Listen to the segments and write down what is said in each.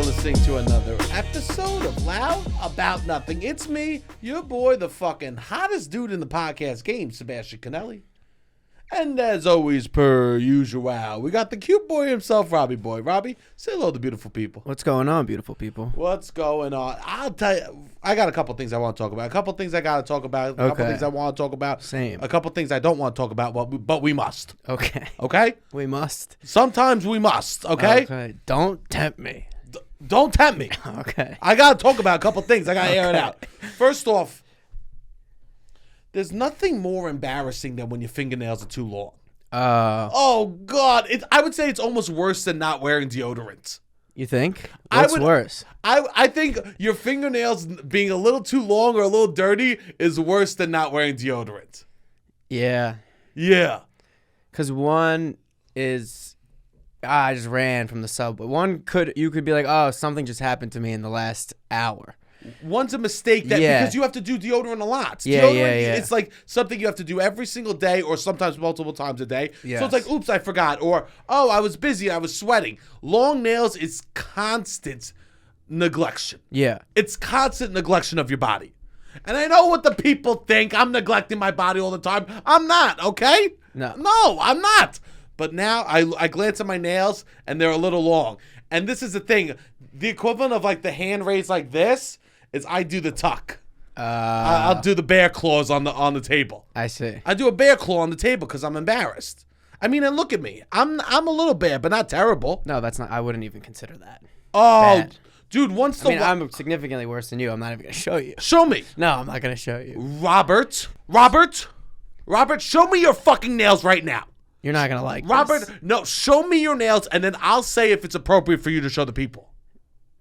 listening to another episode of Loud About Nothing. It's me, your boy, the fucking hottest dude in the podcast game, Sebastian Conelli. And as always, per usual, we got the cute boy himself, Robbie boy. Robbie, say hello to beautiful people. What's going on, beautiful people? What's going on? I'll tell you, I got a couple things I want to talk about. A couple things I got to talk about. A couple things I want to talk about. Same. A couple things I don't want to talk about, but we must. Okay. Okay? We must. Sometimes we must, okay? Okay. Don't tempt me. Don't tempt me. Okay. I got to talk about a couple things. I got to air it out. First off, there's nothing more embarrassing than when your fingernails are too long. Oh, God. I would say it's almost worse than not wearing deodorant. You think? What's worse? I think your fingernails being a little too long or a little dirty is worse than not wearing deodorant. Yeah. Yeah. Because one is, I just ran from the subway. You could be like, oh, something just happened to me in the last hour. One's a mistake because you have to do deodorant a lot. Yeah, deodorant, it's like something you have to do every single day or sometimes multiple times a day. Yes. So it's like, oops, I forgot. Or, oh, I was busy. I was sweating. Long nails is constant neglection. Yeah. It's constant neglection of your body. And I know what the people think. I'm neglecting my body all the time. I'm not, okay? No, I'm not. But now I glance at my nails and they're a little long. And this is the thing. The equivalent of like the hand raised like this is I do the tuck. I'll do the bear claws on the table. I see. I do a bear claw on the table because I'm embarrassed. I mean, and look at me. I'm a little bad, but not terrible. No, that's not. I wouldn't even consider that. Oh, bad. Dude, I'm significantly worse than you. I'm not even going to show you. Show me. No, I'm not going to show you. Robert, show me your fucking nails right now. You're not going to like Robert, this. No, show me your nails, and then I'll say if it's appropriate for you to show the people.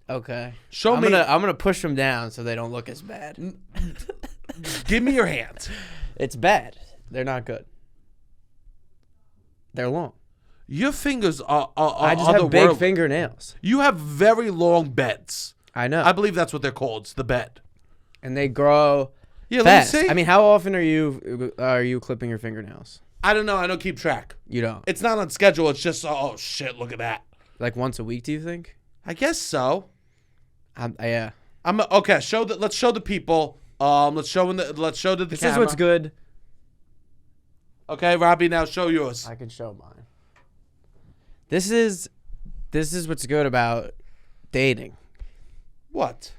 Okay. Show me. I'm gonna push them down so they don't look as bad. Give me your hand. It's bad. They're not good. They're long. Your fingers are I just have big fingernails. You have very long beds. I know. I believe that's what they're called. It's the bed. And they grow fast. Let me see. I mean, how often are you clipping your fingernails? I don't know. I don't keep track. You don't? It's not on schedule. It's just, oh, shit, look at that. Like once a week, do you think? I guess so. Yeah. Okay. Let's show the people. Let's show the camera. This is what's good. Okay, Robbie, now show yours. I can show mine. This is what's good about dating. What?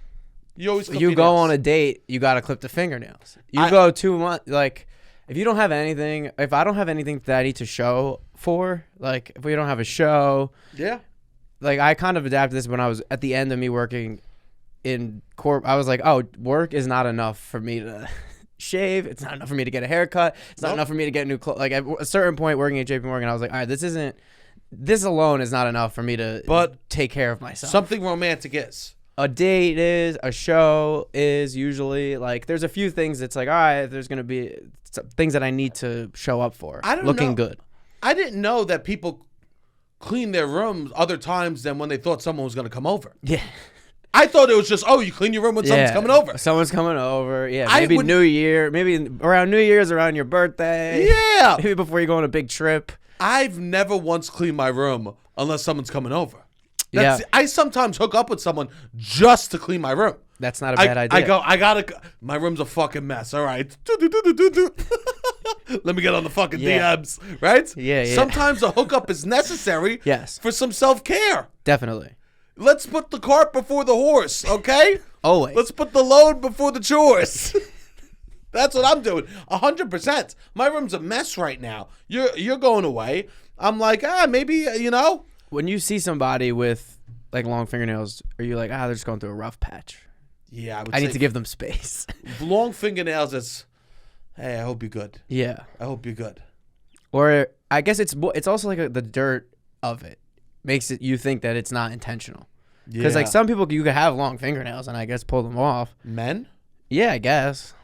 You always clip you your go nails. on a date, you gotta clip the fingernails. Go 2 months, like if you don't have anything, if I don't have anything that I need to show for, like if we don't have a show, yeah. Like I kind of adapted this when I was at the end of me working in corp. I was like, oh, work is not enough for me to shave. It's not enough for me to get a haircut. It's not enough for me to get new clothes. Like at a certain point working at JP Morgan, I was like, all right, this alone is not enough for me to take care of myself. Something romantic is. A date is, a show is usually like, there's a few things that's like, all right, there's going to be things that I need to show up for. Looking good. I didn't know that people clean their rooms other times than when they thought someone was going to come over. Yeah. I thought it was just, you clean your room when someone's coming over. Someone's coming over. Yeah. Maybe New Year. Maybe around New Year's, around your birthday. Yeah. Maybe before you go on a big trip. I've never once cleaned my room unless someone's coming over. Yeah. I sometimes hook up with someone just to clean my room. That's not a bad idea. My room's a fucking mess. All right. Let me get on the fucking DMs, right? Yeah. Sometimes a hookup is necessary for some self-care. Definitely. Let's put the cart before the horse, okay? Always. Let's put the load before the chores. That's what I'm doing. 100%. My room's a mess right now. You're going away. I'm like, maybe, When you see somebody with like long fingernails, are you like, they're just going through a rough patch? Yeah, I need to give them space. Long fingernails is, hey, I hope you're good. Yeah. I hope you're good. Or I guess it's also like the dirt of it makes it you think that it's not intentional. Because like some people, you could have long fingernails and I guess pull them off. Men? Yeah, I guess.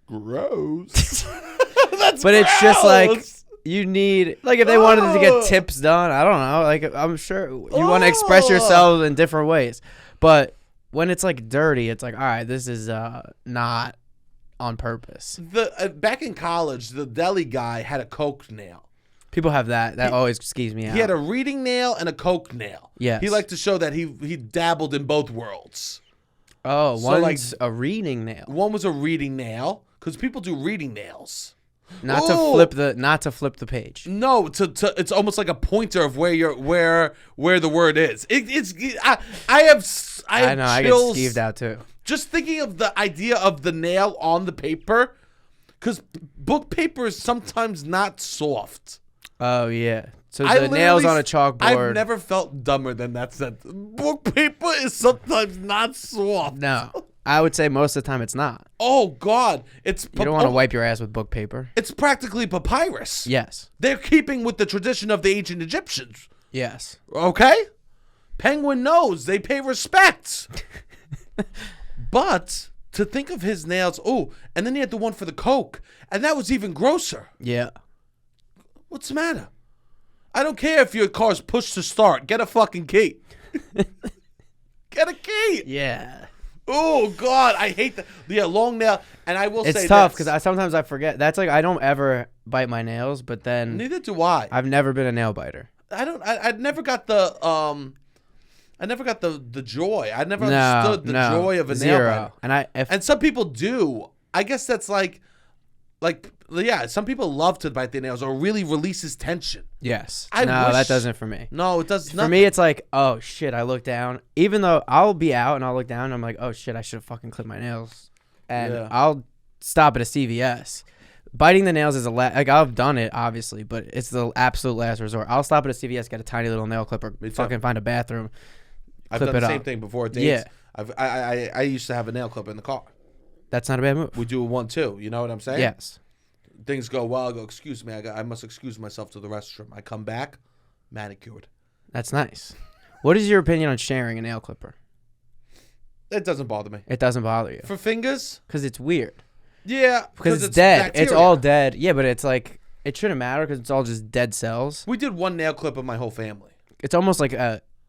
Gross. But it's just like you need, like if they wanted to get tips done, I don't know. Like I'm sure you want to express yourself in different ways. But when it's like dirty, it's like, all right, this is not on purpose. Back in college, the deli guy had a coke nail. People have that. That always skews me out. He had a reading nail and a coke nail. Yes. He liked to show that he dabbled in both worlds. Oh, So, one's a reading nail. One was a reading nail because people do reading nails. Not to flip the page. No, it's almost like a pointer of where the word is. I have chills. I get skeeved out too. Just thinking of the idea of the nail on the paper, because book paper is sometimes not soft. Oh yeah. So the nails on a chalkboard. I've never felt dumber than that sentence. Book paper is sometimes not soft. No. I would say most of the time it's not. Oh God, You don't want to wipe your ass with book paper. It's practically papyrus. Yes. They're keeping with the tradition of the ancient Egyptians. Yes. Okay? Penguin knows. They pay respect. But to think of his nails, and then he had the one for the coke, and that was even grosser. Yeah. What's the matter? I don't care if your car's pushed to start. Get a fucking key. Get a key. Yeah. Oh God, I hate that. Yeah, long nail, and I will say it's tough because sometimes I forget. That's like I don't ever bite my nails, but then neither do I. I've never been a nail biter. I never got the joy. I never understood the joy of a nail biter. And some people do. I guess that's like some people love to bite their nails or really releases tension. Yes. That doesn't for me. No, it does. For me, it's like, oh shit, I look down. Even though I'll be out and I'll look down, and I'm like, oh shit, I should have fucking clipped my nails, and I'll stop at a CVS. Biting the nails is I've done it obviously, but it's the absolute last resort. I'll stop at a CVS, get a tiny little nail clipper, fucking find a bathroom. I've done the same thing before. Yeah. I used to have a nail clipper in the car. That's not a bad move. We do one too. You know what I'm saying? Yes. Things go well. I go, excuse me. I must excuse myself to the restroom. I come back, manicured. That's nice. What is your opinion on sharing a nail clipper? It doesn't bother me. It doesn't bother you for fingers? Because it's weird. Yeah, because it's dead. Bacteria. It's all dead. Yeah, but it's like it shouldn't matter because it's all just dead cells. We did one nail clip of my whole family. It's almost like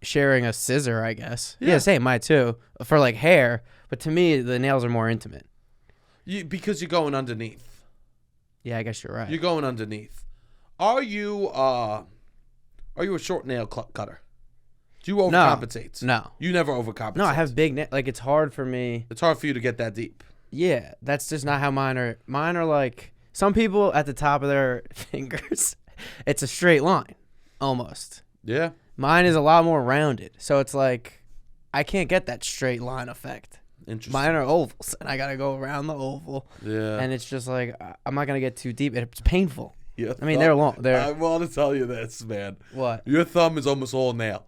sharing a scissor, I guess. Yeah, same. Mine too. For like hair, but to me, the nails are more intimate. Because you're going underneath. Yeah, I guess you're right. You're going underneath. Are you a short nail cutter? Do you overcompensate? No. You never overcompensate. No, I have big nails. Like it's hard for me. It's hard for you to get that deep. Yeah, that's just not how mine are. Mine are like some people at the top of their fingers. It's a straight line, almost. Yeah. Mine is a lot more rounded, so it's like I can't get that straight line effect. Interesting. Mine are ovals, and I gotta go around the oval. Yeah. And it's just like I'm not gonna get too deep. It's painful. Yeah. I mean, they're long. I want to tell you this, man. What? Your thumb is almost all nail.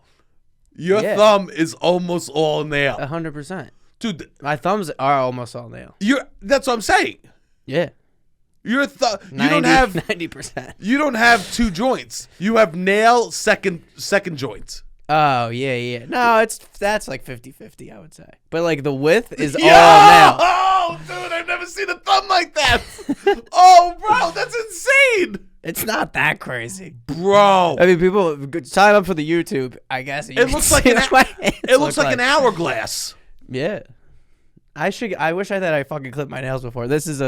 Your thumb is almost all nail. 100%. Dude, my thumbs are almost all nail. That's what I'm saying. Yeah. Your thumb. You don't have 90%. You don't have two joints. You have nail second joint. Oh, yeah. No, that's like 50-50, I would say. But like the width is all nail. Oh, dude, I've never seen a thumb like that. Oh, bro, that's insane. It's not that crazy. Bro. I mean, people sign up for the YouTube, I guess. It looks like an hourglass. Yeah. I wish I thought I fucking clipped my nails before. This is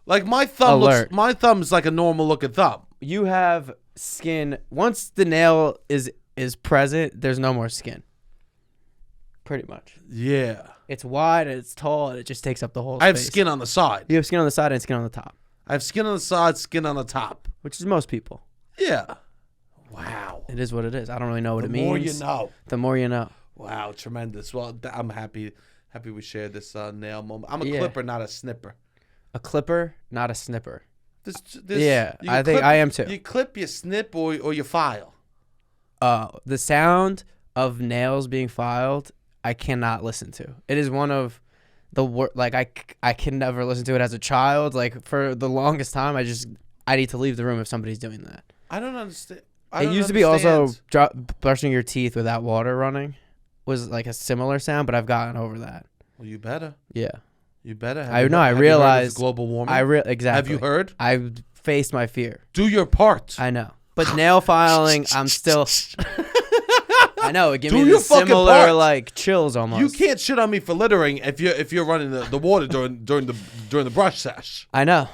like my thumb my thumb's like a normal looking thumb. You have skin. Once the nail is present, there's no more skin. Pretty much. Yeah. It's wide and it's tall and it just takes up the whole space. I have skin on the side. You have skin on the side and skin on the top. I have skin on the side, skin on the top. Which is most people. Yeah. Wow. It is what it is. I don't really know what it means. The more you know. The more you know. Wow, tremendous. Well, I'm happy we shared this nail moment. I'm a clipper, not a snipper. A clipper, not a snipper. I think I am too. You clip, you snip, or you file. The sound of nails being filed, I cannot listen to. It is one of the I can never listen to it as a child. Like for the longest time, I need to leave the room if somebody's doing that. I don't understand. It used to be also brushing your teeth without water running was like a similar sound, but I've gotten over that. Well, you better. Yeah. You better. I realized global warming. Exactly. Have you heard? I've faced my fear. Do your part. I know. But nail filing, I'm still. I know it gives me the similar like chills almost. You can't shit on me for littering if you're running the water during the brush sesh. I know.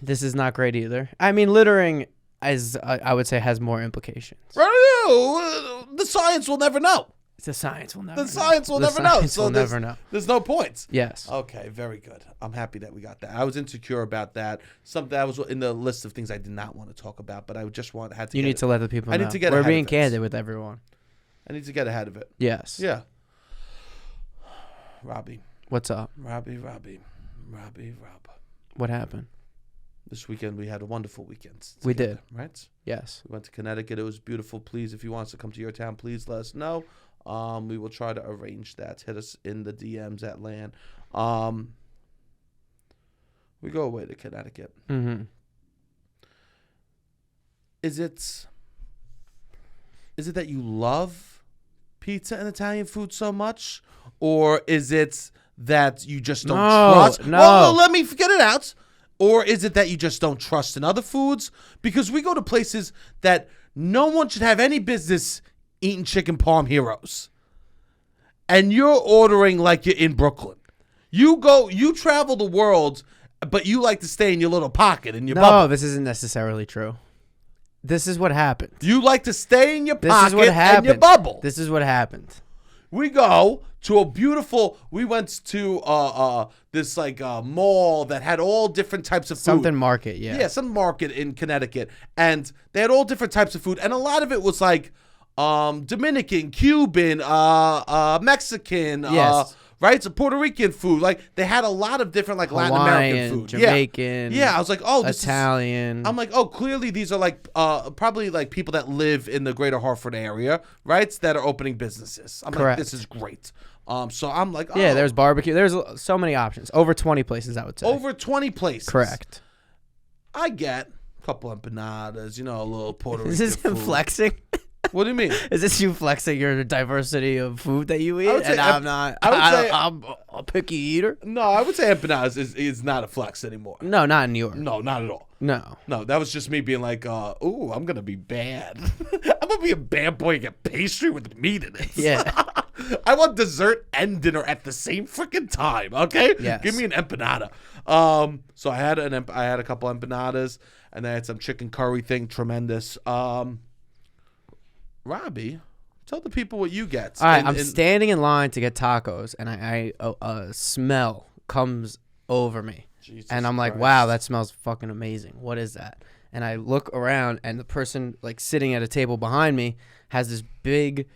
This is not great either. I mean, littering. I would say, has more implications. The science will never know. The science will never know. The science will never know. So will never know. There's no points. Yes. Okay, very good. I'm happy that we got that. I was insecure about that. Something that was in the list of things I did not want to talk about, but I just had to. You need to let the people know. I need to get We're ahead being of it. candid with everyone. I need to get ahead of it. Yes. Yeah. Robbie. What's up? Rob. What happened? This weekend we had a wonderful weekend. Together, We did. Right? Yes. We went to Connecticut. It was beautiful. Please, if you want us to come to your town, please let us know. We will try to arrange that. Hit us in the DMs at LAN. We go away to Connecticut. Mm-hmm. Is it that you love pizza and Italian food so much? Or is it that you just don't trust? No. Well, let me get it out. Or is it that you just don't trust in other foods? Because we go to places that no one should have any business eating chicken parm heroes. And you're ordering like you're in Brooklyn. You travel the world, but you like to stay in your little pocket, in your bubble. No, this isn't necessarily true. This is what happened. You like to stay in your This pocket is what happened. and your bubble. This is what happened. We go to we went to this like mall that had all different types of food. Something market, yeah. Yeah, some market in Connecticut. And they had all different types of food. And a lot of it was like Dominican, Cuban, Mexican, Yes. right? So Puerto Rican food. Like they had a lot of different like Latin American food. Jamaican. Yeah, I was like, oh, this Italian. I'm like, oh, clearly these are like probably like people that live in the greater Hartford area, right? That are opening businesses. I'm Correct. like, this is great. So I'm like, oh. Yeah, there's barbecue. There's so many options. Over 20 places, I would say. Over 20 places. Correct. I get a couple empanadas, a little Puerto Rican Is this him food. flexing? What do you mean? Is this you flexing your diversity of food that you eat? I would say I'm not. I'm a picky eater. No, I would say empanadas is not a flex anymore. No, not in New York. No, not at all. No. No, that was just me being like, ooh, I'm going to be bad. I'm going to be a bad boy and get pastry with meat in it. Yeah. I want dessert and dinner at the same freaking time, okay? Yes. Give me an empanada. So I had a couple empanadas, and I had some chicken curry thing, tremendous. Robbie, tell the people what you get. All right, I'm standing in line to get tacos, and a smell comes over me. Jesus And I'm like, Christ. wow, that smells fucking amazing. What is that? And I look around, and the person like sitting at a table behind me has this big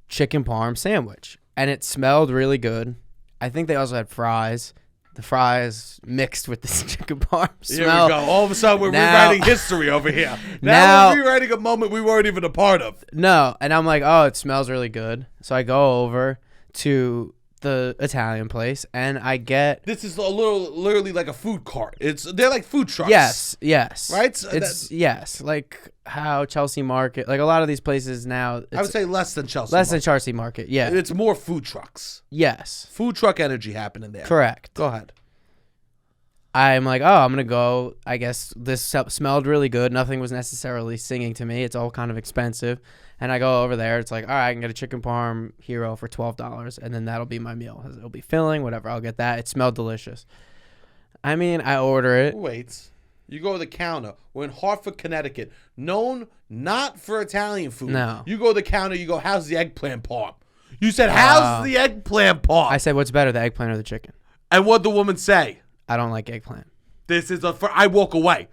chicken parm sandwich, and it smelled really good. I think they also had fries. The fries mixed with this chicken parm Here smell. we go. All of a sudden, we're Now- rewriting history over here. Now- we're rewriting a moment we weren't even a part of. No, and I'm like, oh, it smells really good. So I go over to the Italian place, and I get This is literally like a food cart. They're like food trucks. yes, Right? So It's yes, like how Chelsea Market, like a lot of these places now. It's I would say less than Chelsea. less than Market. Chelsea Market. Yeah, It's more food trucks. yes, Food truck energy happening there. correct. Go ahead. I'm like, oh, I'm gonna go. I guess this smelled really good. Nothing was necessarily singing to me. It's all kind of expensive. And I go over there. It's like, all right, I can get a chicken parm hero for $12, and then that'll be my meal. It'll be filling, whatever. I'll get that. It smelled delicious. I mean, I order it. Wait. You go to the counter. We're in Hartford, Connecticut. Known not for Italian food. No. You go to the counter. You go, how's the eggplant parm? You said, how's the eggplant parm? I said, what's better, the eggplant or the chicken? And what'd the woman say? I don't like eggplant. This is I walk away.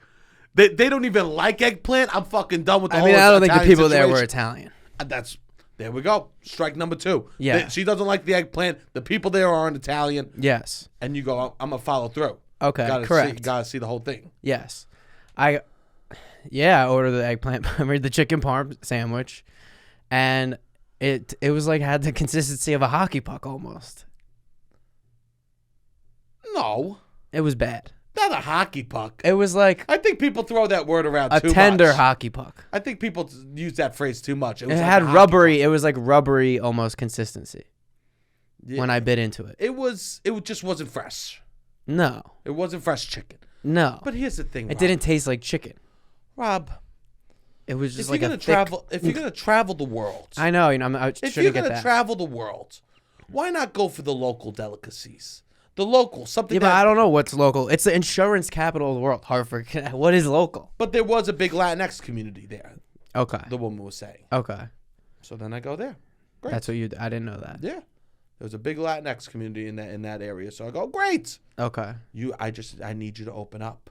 They don't even like eggplant. I'm fucking done with the whole I don't think the Italian people there were situation. Italian. There we go. Strike number 2. Yeah. She doesn't like the eggplant. The people there aren't Italian. Yes. And you go, I'm going to follow through. Okay, correct. Gotta see the whole thing. Yes. I ordered the eggplant, I made the chicken parm sandwich, and it was like had the consistency of a hockey puck almost. No. It was bad. Not a hockey puck. It was like I think people throw that word around a too tender much. hockky puck. I think people use that phrase too much. It was like had a hockey rubbery. puck. It was like rubbery almost consistency Yeah. when I bit into it. It just wasn't fresh. No. It wasn't fresh chicken. No. But here's the thing, It Rob. didn't taste like chicken. Rob, It was just if like you're a gonna thick. travel, if you're gonna travel the world, I know. I if shouldn't you're get gonna that. travel the world, why not go for the local delicacies? The local, something. Yeah, but I don't know what's local. It's the insurance capital of the world, Hartford. What is local? But there was a big Latinx community there. Okay. The woman was saying. Okay. So then I go there. Great. That's what you. I didn't know that. Yeah. There was a big Latinx community in that area. So I go, great. Okay. I need you to open up.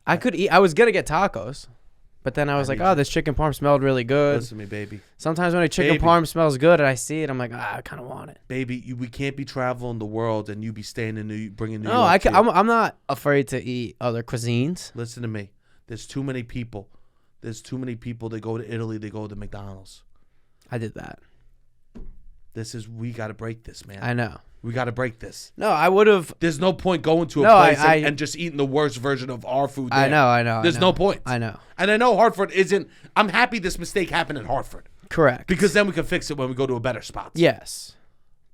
I could eat. I was gonna get tacos, but then I was like, oh, this chicken parm smelled really good. Listen to me, baby. Sometimes when a chicken parm smells good and I see it, I'm like, I kind of want it. Baby, we can't be traveling the world and you be staying in bringing New No, York. I'm not afraid to eat other cuisines. Listen to me. There's too many people. They go to Italy. They go to McDonald's. I did that. We got to break this, man. I know. We got to break this. No, I would have. There's no point going to a place and just eating the worst version of our food there. I know. There's no point. I know. And I know Hartford isn't. I'm happy this mistake happened in Hartford. Correct. Because then we can fix it when we go to a better spot. Yes.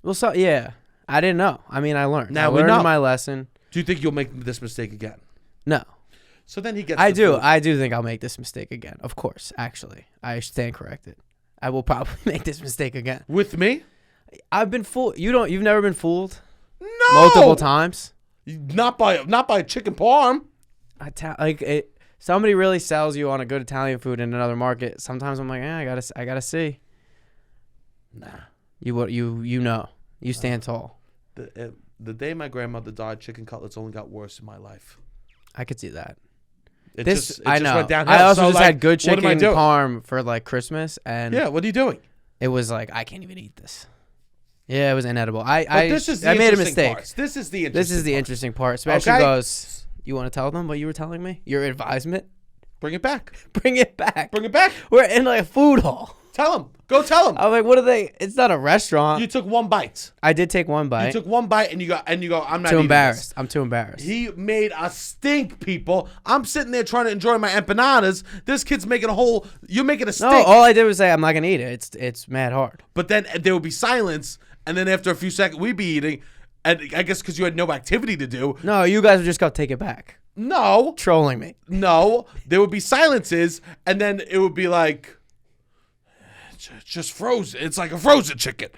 Well, yeah. I didn't know. I mean, I learned. Now I learned my lesson. Do you think you'll make this mistake again? No. So then he gets. I do think I'll make this mistake again. Of course. Actually, I stand corrected. I will probably make this mistake again. With me? I've been fooled. You've never been fooled? No. Multiple times? Not by a chicken parm. Somebody really sells you on a good Italian food in another market. Sometimes I'm like, I gotta see. Nah. You know. You stand tall. The day my grandmother died, chicken cutlets only got worse in my life. I could see that. It just went downhill. I also had good chicken parm for like Christmas, and yeah, what are you doing? It was like I can't even eat this. Yeah, it was inedible. I made a mistake. This is the interesting part. Sebastian goes, "You want to tell them what you were telling me? Your advisement? Bring it back. Bring it back. Bring it back. We're in like a food hall. Tell them. Go tell them. I'm like, what are they? It's not a restaurant. You took one bite. I did take one bite. You took one bite and you go. I'm not too embarrassed. I'm too embarrassed. He made a stink, people. I'm sitting there trying to enjoy my empanadas. This kid's making a whole. You're making a stink. No, all I did was say I'm not gonna eat it. It's mad hard. But then there would be silence, and then after a few seconds, we'd be eating, and I guess because you had no activity to do. No, you guys would just go take it back. No, trolling me. No, there would be silences, and then it would be like. Just frozen. It's like a frozen chicken.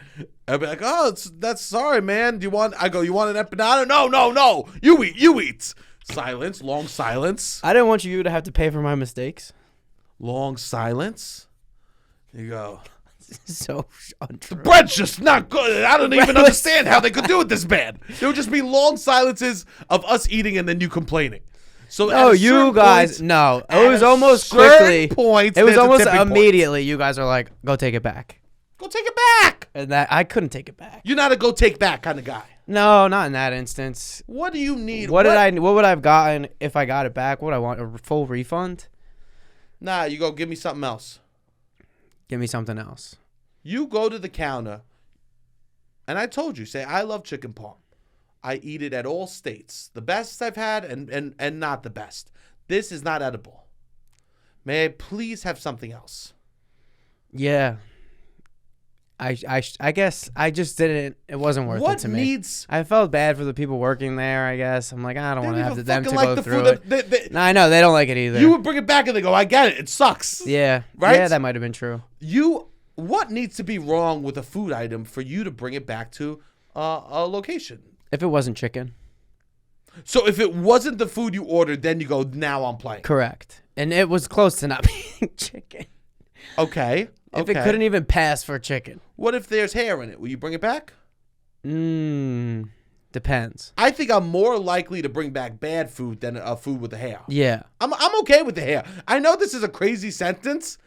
I'd be like, that's sorry, man. You want an empanada? No. You eat. Silence. Long silence. I didn't want you to have to pay for my mistakes. Long silence. You go. So untrue. The bread's just not good. I don't even understand how they could do it this bad. There would just be long silences of us eating and then you complaining. So no, you guys, no. It was almost quickly. It was almost immediately. You guys are like, go take it back. Go take it back. And that I couldn't take it back. You're not a go take back kind of guy. No, not in that instance. What do you need? What would I have gotten if I got it back? What I want, a full refund? Nah, you go give me something else. Give me something else. You go to the counter, and I told you, say, I love chicken parm. I eat it at all states. The best I've had and not the best. This is not edible. May I please have something else? Yeah. I guess I just didn't. It wasn't worth it to me. I felt bad for the people working there, I guess. I'm like, I don't want to have them to go through it. No, I know. They don't like it either. You would bring it back and they go, I get it. It sucks. Yeah. Right? Yeah, that might have been true. What needs to be wrong with a food item for you to bring it back to a location? If it wasn't chicken. So if it wasn't the food you ordered, then you go, now I'm playing. Correct. And it was close to not being chicken. Okay. If it couldn't even pass for chicken. What if there's hair in it? Will you bring it back? Depends. I think I'm more likely to bring back bad food than a food with the hair. Yeah. I'm okay with the hair. I know this is a crazy sentence.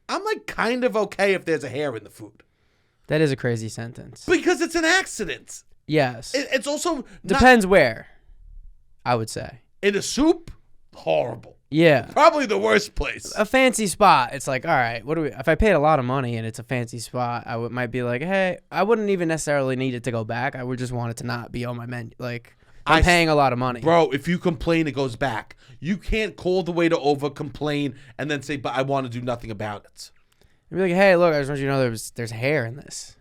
I'm like kind of okay if there's a hair in the food. That is a crazy sentence. Because it's an accident. Yes. It's also depends where, I would say. In a soup, horrible. Yeah. Probably the worst place. A fancy spot. It's like, all right, if I paid a lot of money and it's a fancy spot, might be like, hey, I wouldn't even necessarily need it to go back. I would just want it to not be on my menu. Like, I'm paying a lot of money. Bro, if you complain, it goes back. You can't call the waiter over, complain, and then say, but I want to do nothing about it. You'd be like, hey, look, I just want you to know there's hair in this.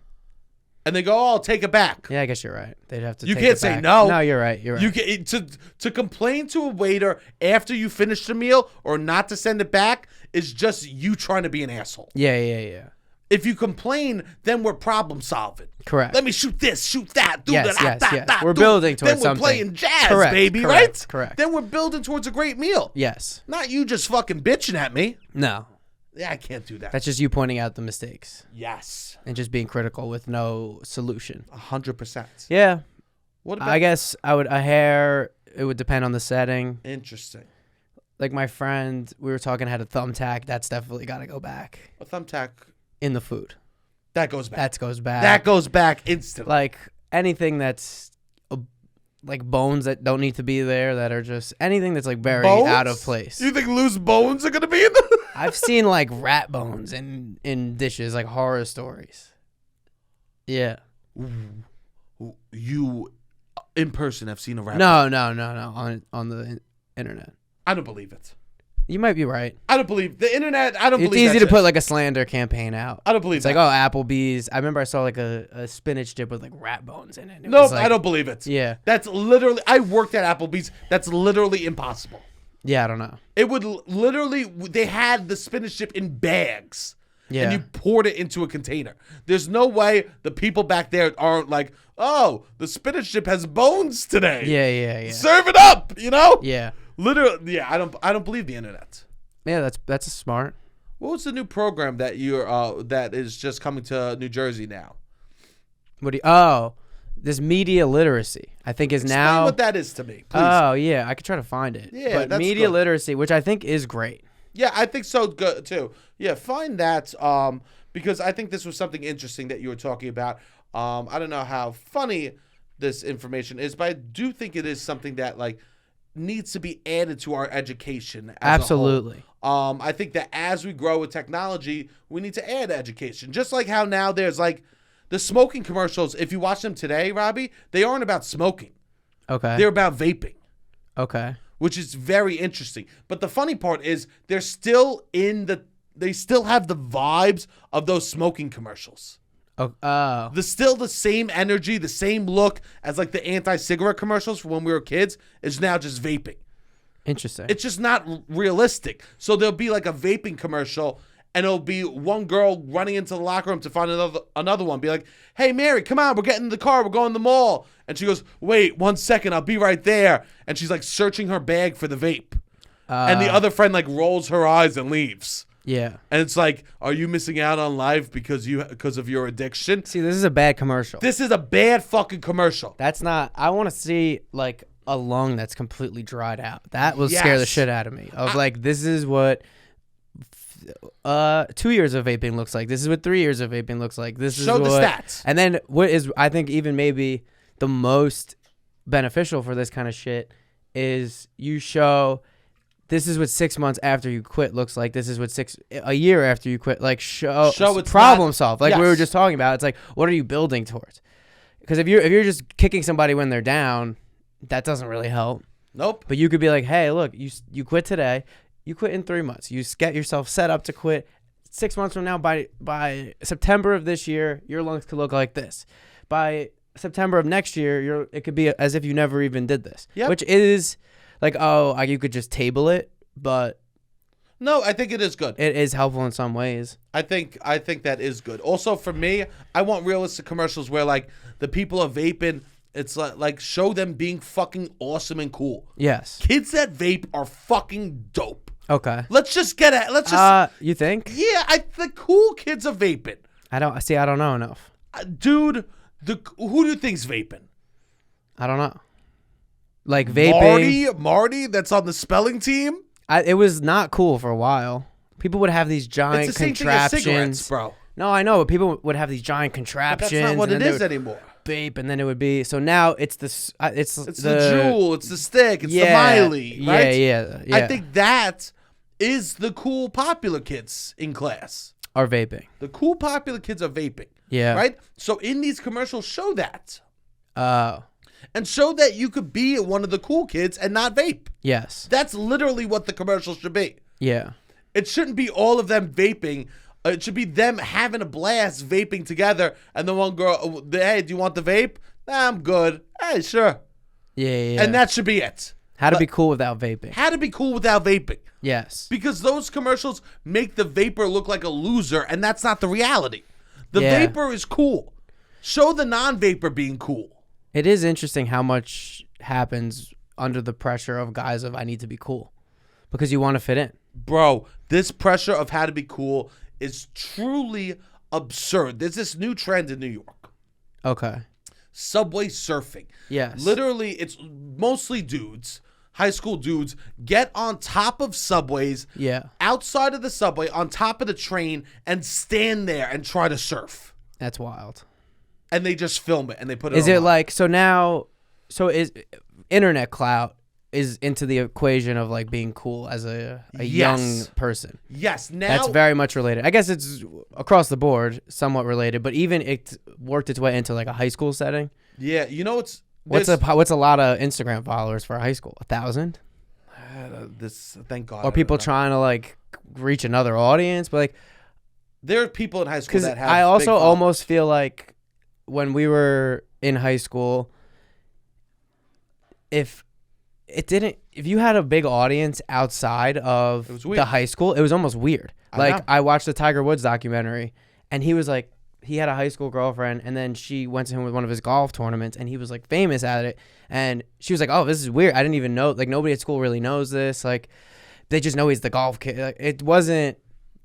And they go, oh, I'll take it back. Yeah, I guess you're right. They'd have to You take can't it say back. no. No, you're right. You're right. You can, to complain to a waiter after you finish the meal or not to send it back is just you trying to be an asshole. Yeah. If you complain, then we're problem solving. Correct. Let me shoot this, shoot that, do Yes, that. yes. We're building towards something. Then something. we're playing jazz, Correct, baby, correct, right? correct. Then we're building towards a great meal. Yes. Not you just fucking bitching at me. No. Yeah, I can't do that. That's just you pointing out the mistakes. Yes. And just being critical with no solution. 100%. Yeah. What about? I guess a hair, it would depend on the setting. Interesting. Like my friend, we were talking, had a thumbtack. That's definitely got to go back. A thumbtack. In the food. That goes back. That goes back. That goes back instantly. Like anything that's like bones that don't need to be there, that are just anything that's like very out of place. You think loose bones are going to be in the... I've seen like rat bones in dishes, like horror stories. Yeah. You, in person, have seen a rat No. On the internet. I don't believe it. You might be right. I don't believe the internet. I don't believe it's easy that to put shit. like a slander campaign out. I don't believe It's that. like, oh, Applebee's. I remember I saw like a spinach dip with like rat bones in it. No, was like, I don't believe it. Yeah. That's literally. I worked at Applebee's. That's literally impossible. Yeah, I don't know. It would literally. They had the spinach dip in bags. Yeah. And you poured it into a container. There's no way the people back there aren't like, oh, the spinach dip has bones today. Yeah. Serve it up, you know? Yeah. Literally, yeah. I don't believe the internet. Yeah, that's smart. What was the new program that that is just coming to New Jersey now? This media literacy, I think, is Explain now. what that is to me, please. Oh yeah, I could try to find it. Yeah, but that's media good. literacy, which I think is great. Yeah, I think so good too. Yeah, find that because I think this was something interesting that you were talking about. I don't know how funny this information is, but I do think it is something that like needs to be added to our education. Absolutely. I think that as we grow with technology, we need to add education. Just like how now there's like the smoking commercials. If you watch them today, Robbie, they aren't about smoking. Okay. They're about vaping. Okay. Which is very interesting. But the funny part is they still have the vibes of those smoking commercials. Oh. Still the same energy, the same look as like the anti-cigarette commercials from when we were kids is now just vaping. Interesting. It's just not realistic. So there'll be like a vaping commercial and it'll be one girl running into the locker room to find another one. Be like, hey, Mary, come on, we're getting in the car. We're going to the mall. And she goes, wait 1 second. I'll be right there. And she's like searching her bag for the vape. And the other friend like rolls her eyes and leaves. Yeah. And it's like, are you missing out on life because of your addiction? See, this is a bad commercial. This is a bad fucking commercial. That's not. I want to see like a lung that's completely dried out. That will scare the shit out of me. Like, this is what 2 years of vaping looks like. This is what 3 years of vaping looks like. This is Show the what, stats. And then what is, I think, even maybe the most beneficial for this kind of shit is you show this is what 6 months after you quit looks like. This is what a year after you quit. Like show it's problem solve. Like we were just talking about. It's like, what are you building towards? Because if you're just kicking somebody when they're down, that doesn't really help. Nope. But you could be like, hey, look, you quit today. You quit in 3 months. You get yourself set up to quit. 6 months from now, by September of this year, your lungs could look like this. By September of next year, it could be as if you never even did this. Yep. Which is like, you could just table it, but no, I think it is good. it is helpful in some ways. I think that is good. Also, for me, I want realistic commercials where like the people are vaping. It's like show them being fucking awesome and cool. Yes. Kids that vape are fucking dope. Okay. Let's just get it. Let's just. You think? Yeah, the cool kids are vaping. I don't know enough. Dude, who do you think's vaping? I don't know. Like vaping. Marty, that's on the spelling team. It was not cool for a while. People would have these giant It's the same contraptions, thing as cigarettes, bro. No, I know, but people would have these giant But contraptions. that's not what and it then is they would anymore. Vape, and then it would be. So now it's the Juul, it's the stick, it's the Miley, right? Yeah. I think that is the cool popular kids in class. Are vaping. The cool popular kids are vaping. Yeah. Right? So in these commercials, show that. Oh. And show that you could be one of the cool kids and not vape. Yes. That's literally what the commercial should be. Yeah. It shouldn't be all of them vaping. It should be them having a blast vaping together. And the one girl, hey, do you want the vape? Nah, I'm good. Hey, sure. Yeah. And that should be it. How to be cool without vaping. How to be cool without vaping. Yes. Because those commercials make the vapor look like a loser, and that's not the reality. The vapor is cool. Show the non-vapor being cool. It is interesting how much happens under the pressure of guys of I need to be cool because you want to fit in. Bro, this pressure of how to be cool is truly absurd. There's this new trend in New York. Okay. Subway surfing. Yes. Literally, it's mostly dudes, high school dudes, get on top of subways, outside of the subway, on top of the train, and stand there and try to surf. That's wild. And they just film it and they put it Is online. it like, so is internet clout is into the equation of like being cool as a young person? Yes. Now that's very much related. I guess it's across the board, somewhat related, but even it worked its way into like a high school setting. Yeah, you know what's a lot of Instagram followers for a high school? 1,000? Thank God. Or people trying to like reach another audience, but like there are people in high school that have. I also almost feel like when we were in high school, if you had a big audience outside of the high school, it was almost weird. I watched the Tiger Woods documentary, and he was like, he had a high school girlfriend, and then she went to him with one of his golf tournaments, and he was like famous at it, and she was like, oh, this is weird. I didn't even know, like nobody at school really knows this. Like they just know he's the golf kid. Like, it wasn't.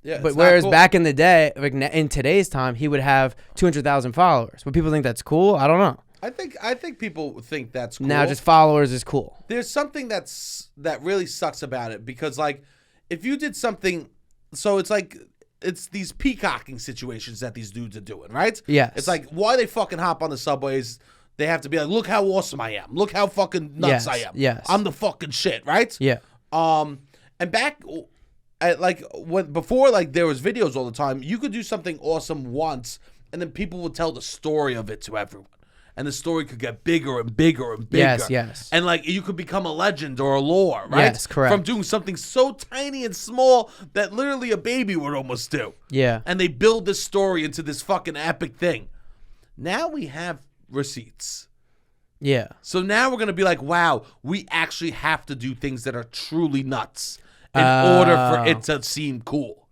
Yeah, but whereas back in the day, like in today's time, he would have 200,000 followers. Would people think that's cool? I don't know. I think people think that's cool. Now just followers is cool. There's something that really sucks about it because like if you did something, so it's like it's these peacocking situations that these dudes are doing, right? Yes. It's like why they fucking hop on the subways. They have to be like, look how awesome I am. Look how fucking nuts I am. Yes. I'm the fucking shit, right? Yeah. And back at before there was videos all the time, you could do something awesome once, and then people would tell the story of it to everyone. And the story could get bigger and bigger and bigger. Yes. And like you could become a legend or a lore, right? Yes, correct. From doing something so tiny and small that literally a baby would almost do. Yeah. And they build this story into this fucking epic thing. Now we have receipts. Yeah. So now we're going to be like, wow, we actually have to do things that are truly nuts in order for it to seem cool.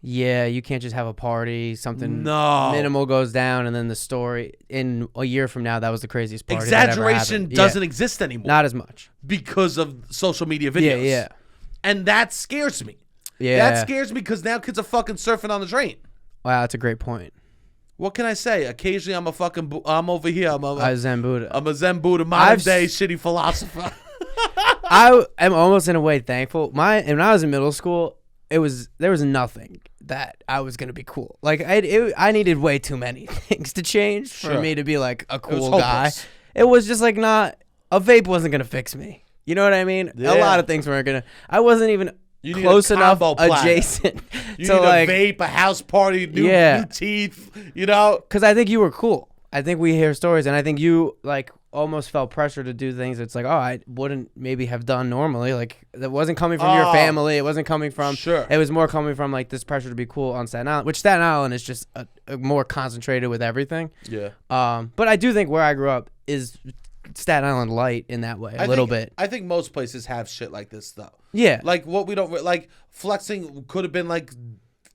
Yeah, you can't just have a party, something minimal goes down, and then the story in a year from now, that was the craziest party. Exaggeration doesn't exist anymore. Not as much. Because of social media videos. Yeah. And that scares me. Yeah. That scares me because now kids are fucking surfing on the train. Wow, that's a great point. What can I say? Occasionally I'm over here. I'm a Zen Buddha. I'm a Zen Buddha, modern day shitty philosopher. I am almost in a way thankful. When I was in middle school, there was nothing that I was gonna be cool. Like I needed way too many things to change for me to be like a cool guy. It was just like not a vape wasn't gonna fix me. You know what I mean? Yeah. A lot of things weren't gonna. I wasn't even close enough adjacent you to need like a vape, a house party, new teeth. You know? Because I think you were cool. I think we hear stories, and I think you like almost felt pressure to do things. It's like, oh, I wouldn't maybe have done normally. Like that wasn't coming from your family. It wasn't coming from. Sure. It was more coming from like this pressure to be cool on Staten Island, which Staten Island is just a more concentrated with everything. Yeah. But I do think where I grew up is Staten Island light in that way, a little bit. I think most places have shit like this though. Yeah. Like what we don't like flexing could have been like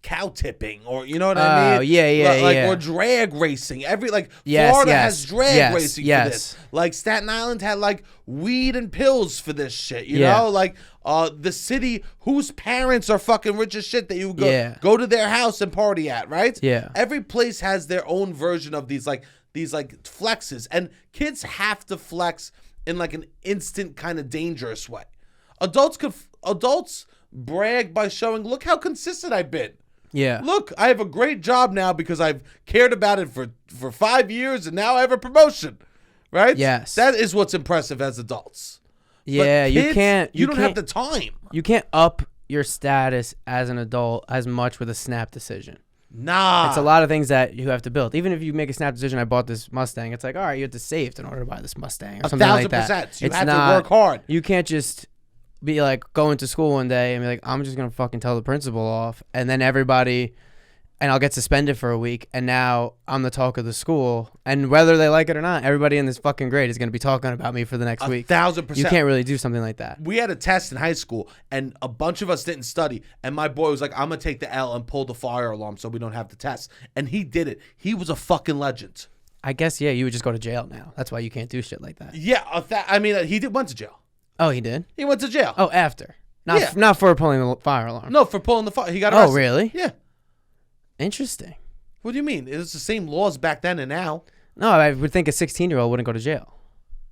cow tipping or you know what I mean? Yeah. Or drag racing. Florida has drag racing for this. Like Staten Island had like weed and pills for this shit. You know? Like the city whose parents are fucking rich as shit that you go to their house and party at, right? Yeah. Every place has their own version of these flexes, and kids have to flex in like an instant kind of dangerous way. Adults brag by showing, look how consistent I've been. Yeah. Look, I have a great job now because I've cared about it for 5 years and now I have a promotion. Right? Yes. That is what's impressive as adults. Yeah, but kids, you don't have the time. You can't up your status as an adult as much with a snap decision. Nah. It's a lot of things that you have to build. Even if you make a snap decision, I bought this Mustang, it's like, all right, you have to save in order to buy this Mustang or something like that. 1,000%. You have to work hard. You can't just be like going to school one day and be like, I'm just going to fucking tell the principal off. And then everybody and I'll get suspended for a week, and now I'm the talk of the school, and whether they like it or not, everybody in this fucking grade is going to be talking about me for the next week. 1,000%. You can't really do something like that. We had a test in high school, and a bunch of us didn't study, and my boy was like, I'm going to take the L and pull the fire alarm so we don't have to test. And he did it. He was a fucking legend. I guess, yeah, you would just go to jail now. That's why you can't do shit like that. Yeah, I mean, he went to jail. Oh, he did? He went to jail. Oh, after. Not for pulling the fire alarm. No, for pulling the fire. He got arrested. Oh, really? Yeah. Interesting. What do you mean? It was the same laws back then and now. No, I would think a 16-year-old wouldn't go to jail.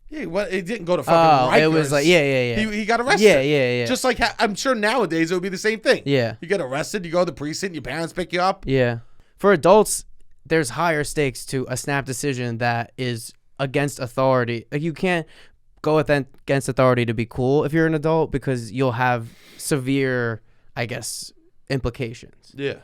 Yeah, well, it didn't go to fucking Rikers. It was like, yeah. He got arrested. Yeah. Just like, I'm sure nowadays it would be the same thing. Yeah. You get arrested, you go to the precinct, your parents pick you up. Yeah. For adults, there's higher stakes to a snap decision that is against authority. Like, you can't go against authority to be cool if you're an adult, because you'll have severe, I guess, implications. Yeah.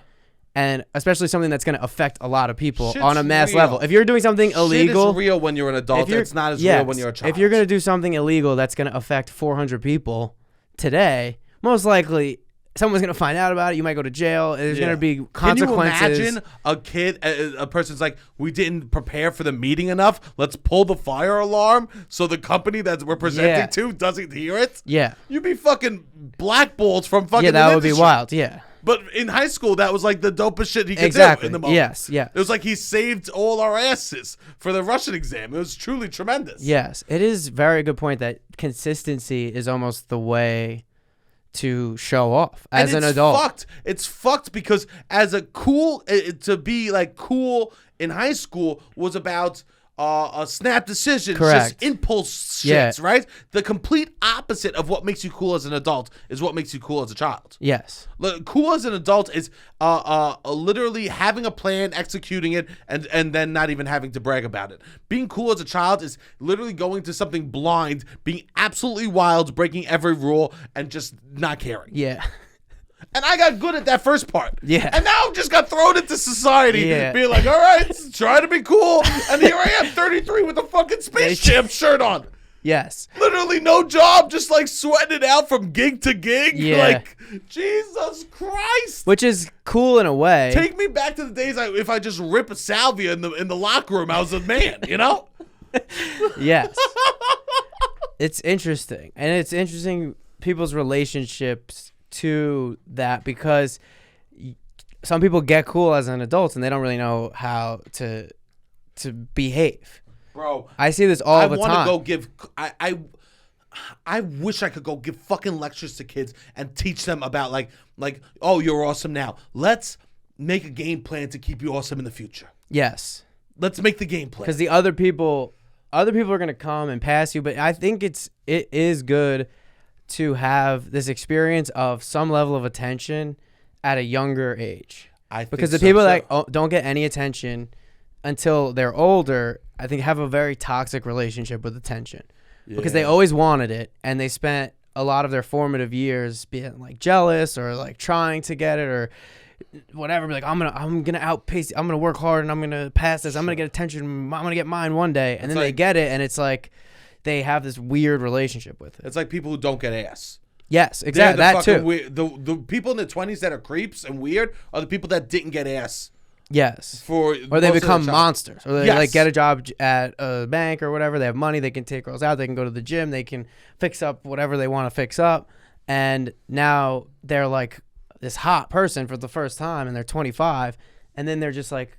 And especially something that's going to affect a lot of people Shit's on a mass real. level. If you're doing something illegal, it's real when you're an adult. It's not as real when you're a child. If you're going to do something illegal that's going to affect 400 people today, most likely someone's going to find out about it. You might go to jail. There's going to be consequences. Can you imagine a kid, a person's like, we didn't prepare for the meeting enough. Let's pull the fire alarm so the company that we're presenting to doesn't hear it. Yeah. You'd be fucking blackballed from fucking that would be wild. Yeah. But in high school, that was like the dopest shit he could do in the moment. Yes. It was like he saved all our asses for the Russian exam. It was truly tremendous. Yes. It is a very good point that consistency is almost the way to show off as an adult. It's fucked because as a cool, to be like cool in high school was about a snap decision, correct, just impulse shits, right? The complete opposite of what makes you cool as an adult is what makes you cool as a child. Yes. Cool as an adult is literally having a plan, executing it, and then not even having to brag about it. Being cool as a child is literally going to something blind, being absolutely wild, breaking every rule, and just not caring. Yeah. And I got good at that first part. Yeah. And now I've just got thrown into society, being like, all right, try to be cool. And here I am, 33 with a fucking Space Jam shirt on. Yes. Literally no job, just like sweating it out from gig to gig. Yeah. Like, Jesus Christ. Which is cool in a way. Take me back to the days if I just rip a salvia in the locker room, I was a man, you know? Yes. It's interesting. And it's interesting people's relationships to that, because some people get cool as an adult and they don't really know how to behave. Bro, I see this all the time. I want to go give I wish I could go give fucking lectures to kids and teach them about like oh, you're awesome now. Let's make a game plan to keep you awesome in the future. Yes. Let's make the game plan. Because the other people are going to come and pass you, but I think it is good to have this experience of some level of attention at a younger age. Because the people that don't get any attention until they're older, I think have a very toxic relationship with attention. Yeah. Because they always wanted it, and they spent a lot of their formative years being like jealous or like trying to get it or whatever. Be like, I'm gonna outpace. I'm gonna work hard and I'm gonna pass this. I'm gonna get attention. I'm gonna get mine one day, and then they get it, and it's like they have this weird relationship with it. It's like people who don't get ass. Yes, exactly. That too. The people in their 20s that are creeps and weird are the people that didn't get ass. Yes. Or they become monsters. Or they like get a job at a bank or whatever. They have money. They can take girls out. They can go to the gym. They can fix up whatever they want to fix up. And now they're like this hot person for the first time, and they're 25. And then they're just like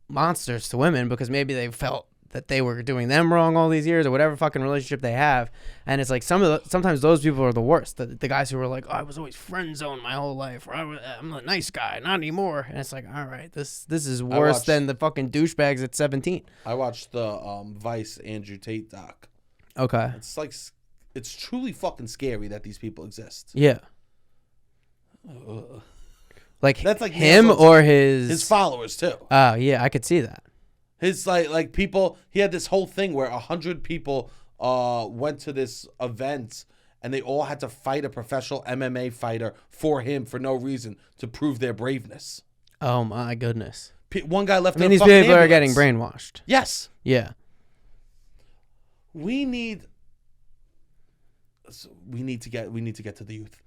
monsters to women because maybe they felt that they were doing them wrong all these years or whatever fucking relationship they have. And it's like sometimes those people are the worst. The guys who are like, oh, I was always friend zoned my whole life, or I'm a nice guy, not anymore. And it's like, all right, this is worse than the fucking douchebags at 17. I watched the Vice Andrew Tate doc. Okay. It's like, it's truly fucking scary that these people exist. Yeah. Like that's like him or his followers too. Oh yeah, I could see that. His like people, he had this whole thing where 100 people went to this event and they all had to fight a professional MMA fighter for him for no reason to prove their braveness. Oh my goodness. One guy left. I mean, these people are getting brainwashed. Yes. Yeah. We need to get to the youth.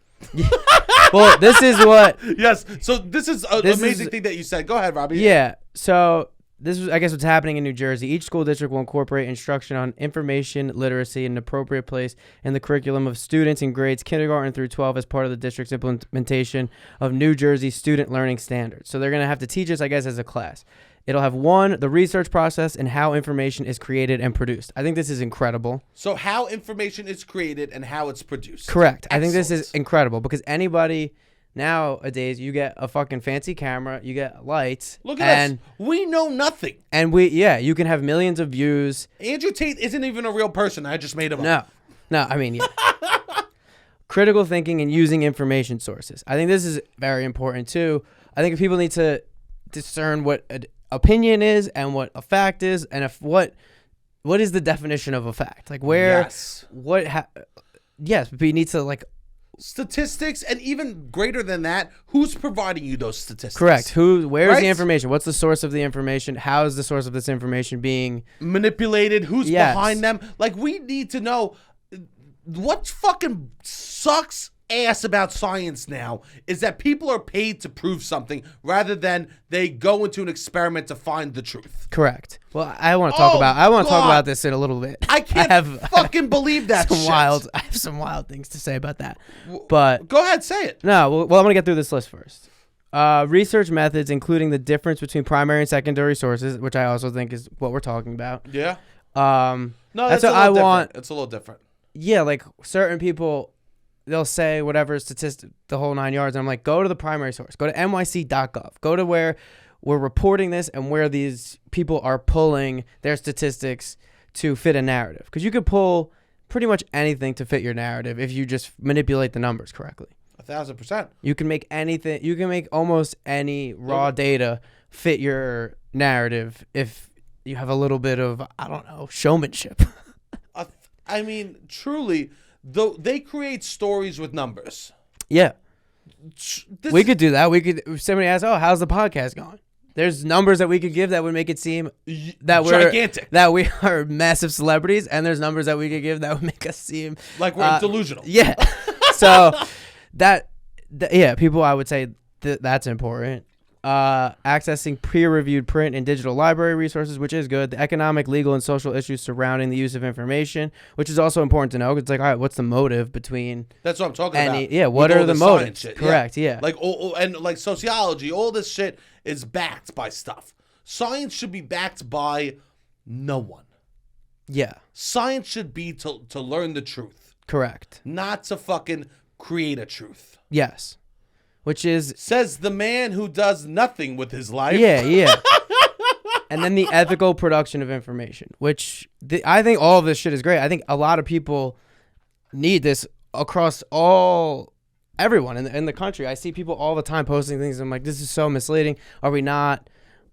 Well, this is what. Yes. So this is an amazing thing that you said. Go ahead, Robbie. Yeah. So this is, I guess, what's happening in New Jersey. Each school district will incorporate instruction on information literacy in an appropriate place in the curriculum of students in grades kindergarten through 12 as part of the district's implementation of New Jersey student learning standards. So they're going to have to teach us, I guess, as a class. It'll have the research process and how information is created and produced. I think this is incredible. So how information is created and how it's produced. Correct. Excellent. I think this is incredible because anybody nowadays, you get a fucking fancy camera, you get lights. Look at us. We know nothing. And you can have millions of views. Andrew Tate isn't even a real person. I just made him up. No, I mean, yeah. Critical thinking and using information sources. I think this is very important too. I think people need to discern what an opinion is and what a fact is, and what is the definition of a fact? Like yes, but we need to like statistics, and even greater than that, who's providing you those statistics? Correct. Where's the information? What's the source of the information? How is the source of this information being manipulated? Who's behind them? Like, we need to know. What fucking sucks ass about science now is that people are paid to prove something rather than they go into an experiment to find the truth. Correct. Well, I want to talk about this in a little bit. I can't fucking believe that shit. I have some wild things to say about that. But go ahead, say it. No, well, I'm going to get through this list first. Research methods, including the difference between primary and secondary sources, which I also think is what we're talking about. Yeah. No, that's what I want. It's a little different. Yeah, like certain people, they'll say whatever statistic, the whole 9 yards. And I'm like, go to the primary source. Go to nyc.gov. Go to where we're reporting this and where these people are pulling their statistics to fit a narrative. Because you could pull pretty much anything to fit your narrative if you just manipulate the numbers correctly. 1,000%. You can make anything. You can make almost any raw data fit your narrative if you have a little bit of, I don't know, showmanship. I mean, truly, though, they create stories with numbers. Yeah. We could do that. If somebody asks, oh, how's the podcast going? There's numbers that we could give that would make it seem that we're gigantic, that we are massive celebrities, and there's numbers that we could give that would make us seem like we're delusional. Yeah. So people, I would say that's important. Accessing peer-reviewed print and digital library resources, which is good. The economic, legal, and social issues surrounding the use of information, which is also important to know. It's like, all right, what's the motive between? That's what I'm talking about. Yeah, what are the motives? Shit. Correct. Yeah. Like, and like sociology, all this shit is backed by stuff. Science should be backed by no one. Yeah. Science should be to learn the truth. Correct. Not to fucking create a truth. Yes. Which is... Says the man who does nothing with his life. Yeah. And then the ethical production of information, which I think all of this shit is great. I think a lot of people need this across everyone in the country. I see people all the time posting things. I'm like, this is so misleading. Are we not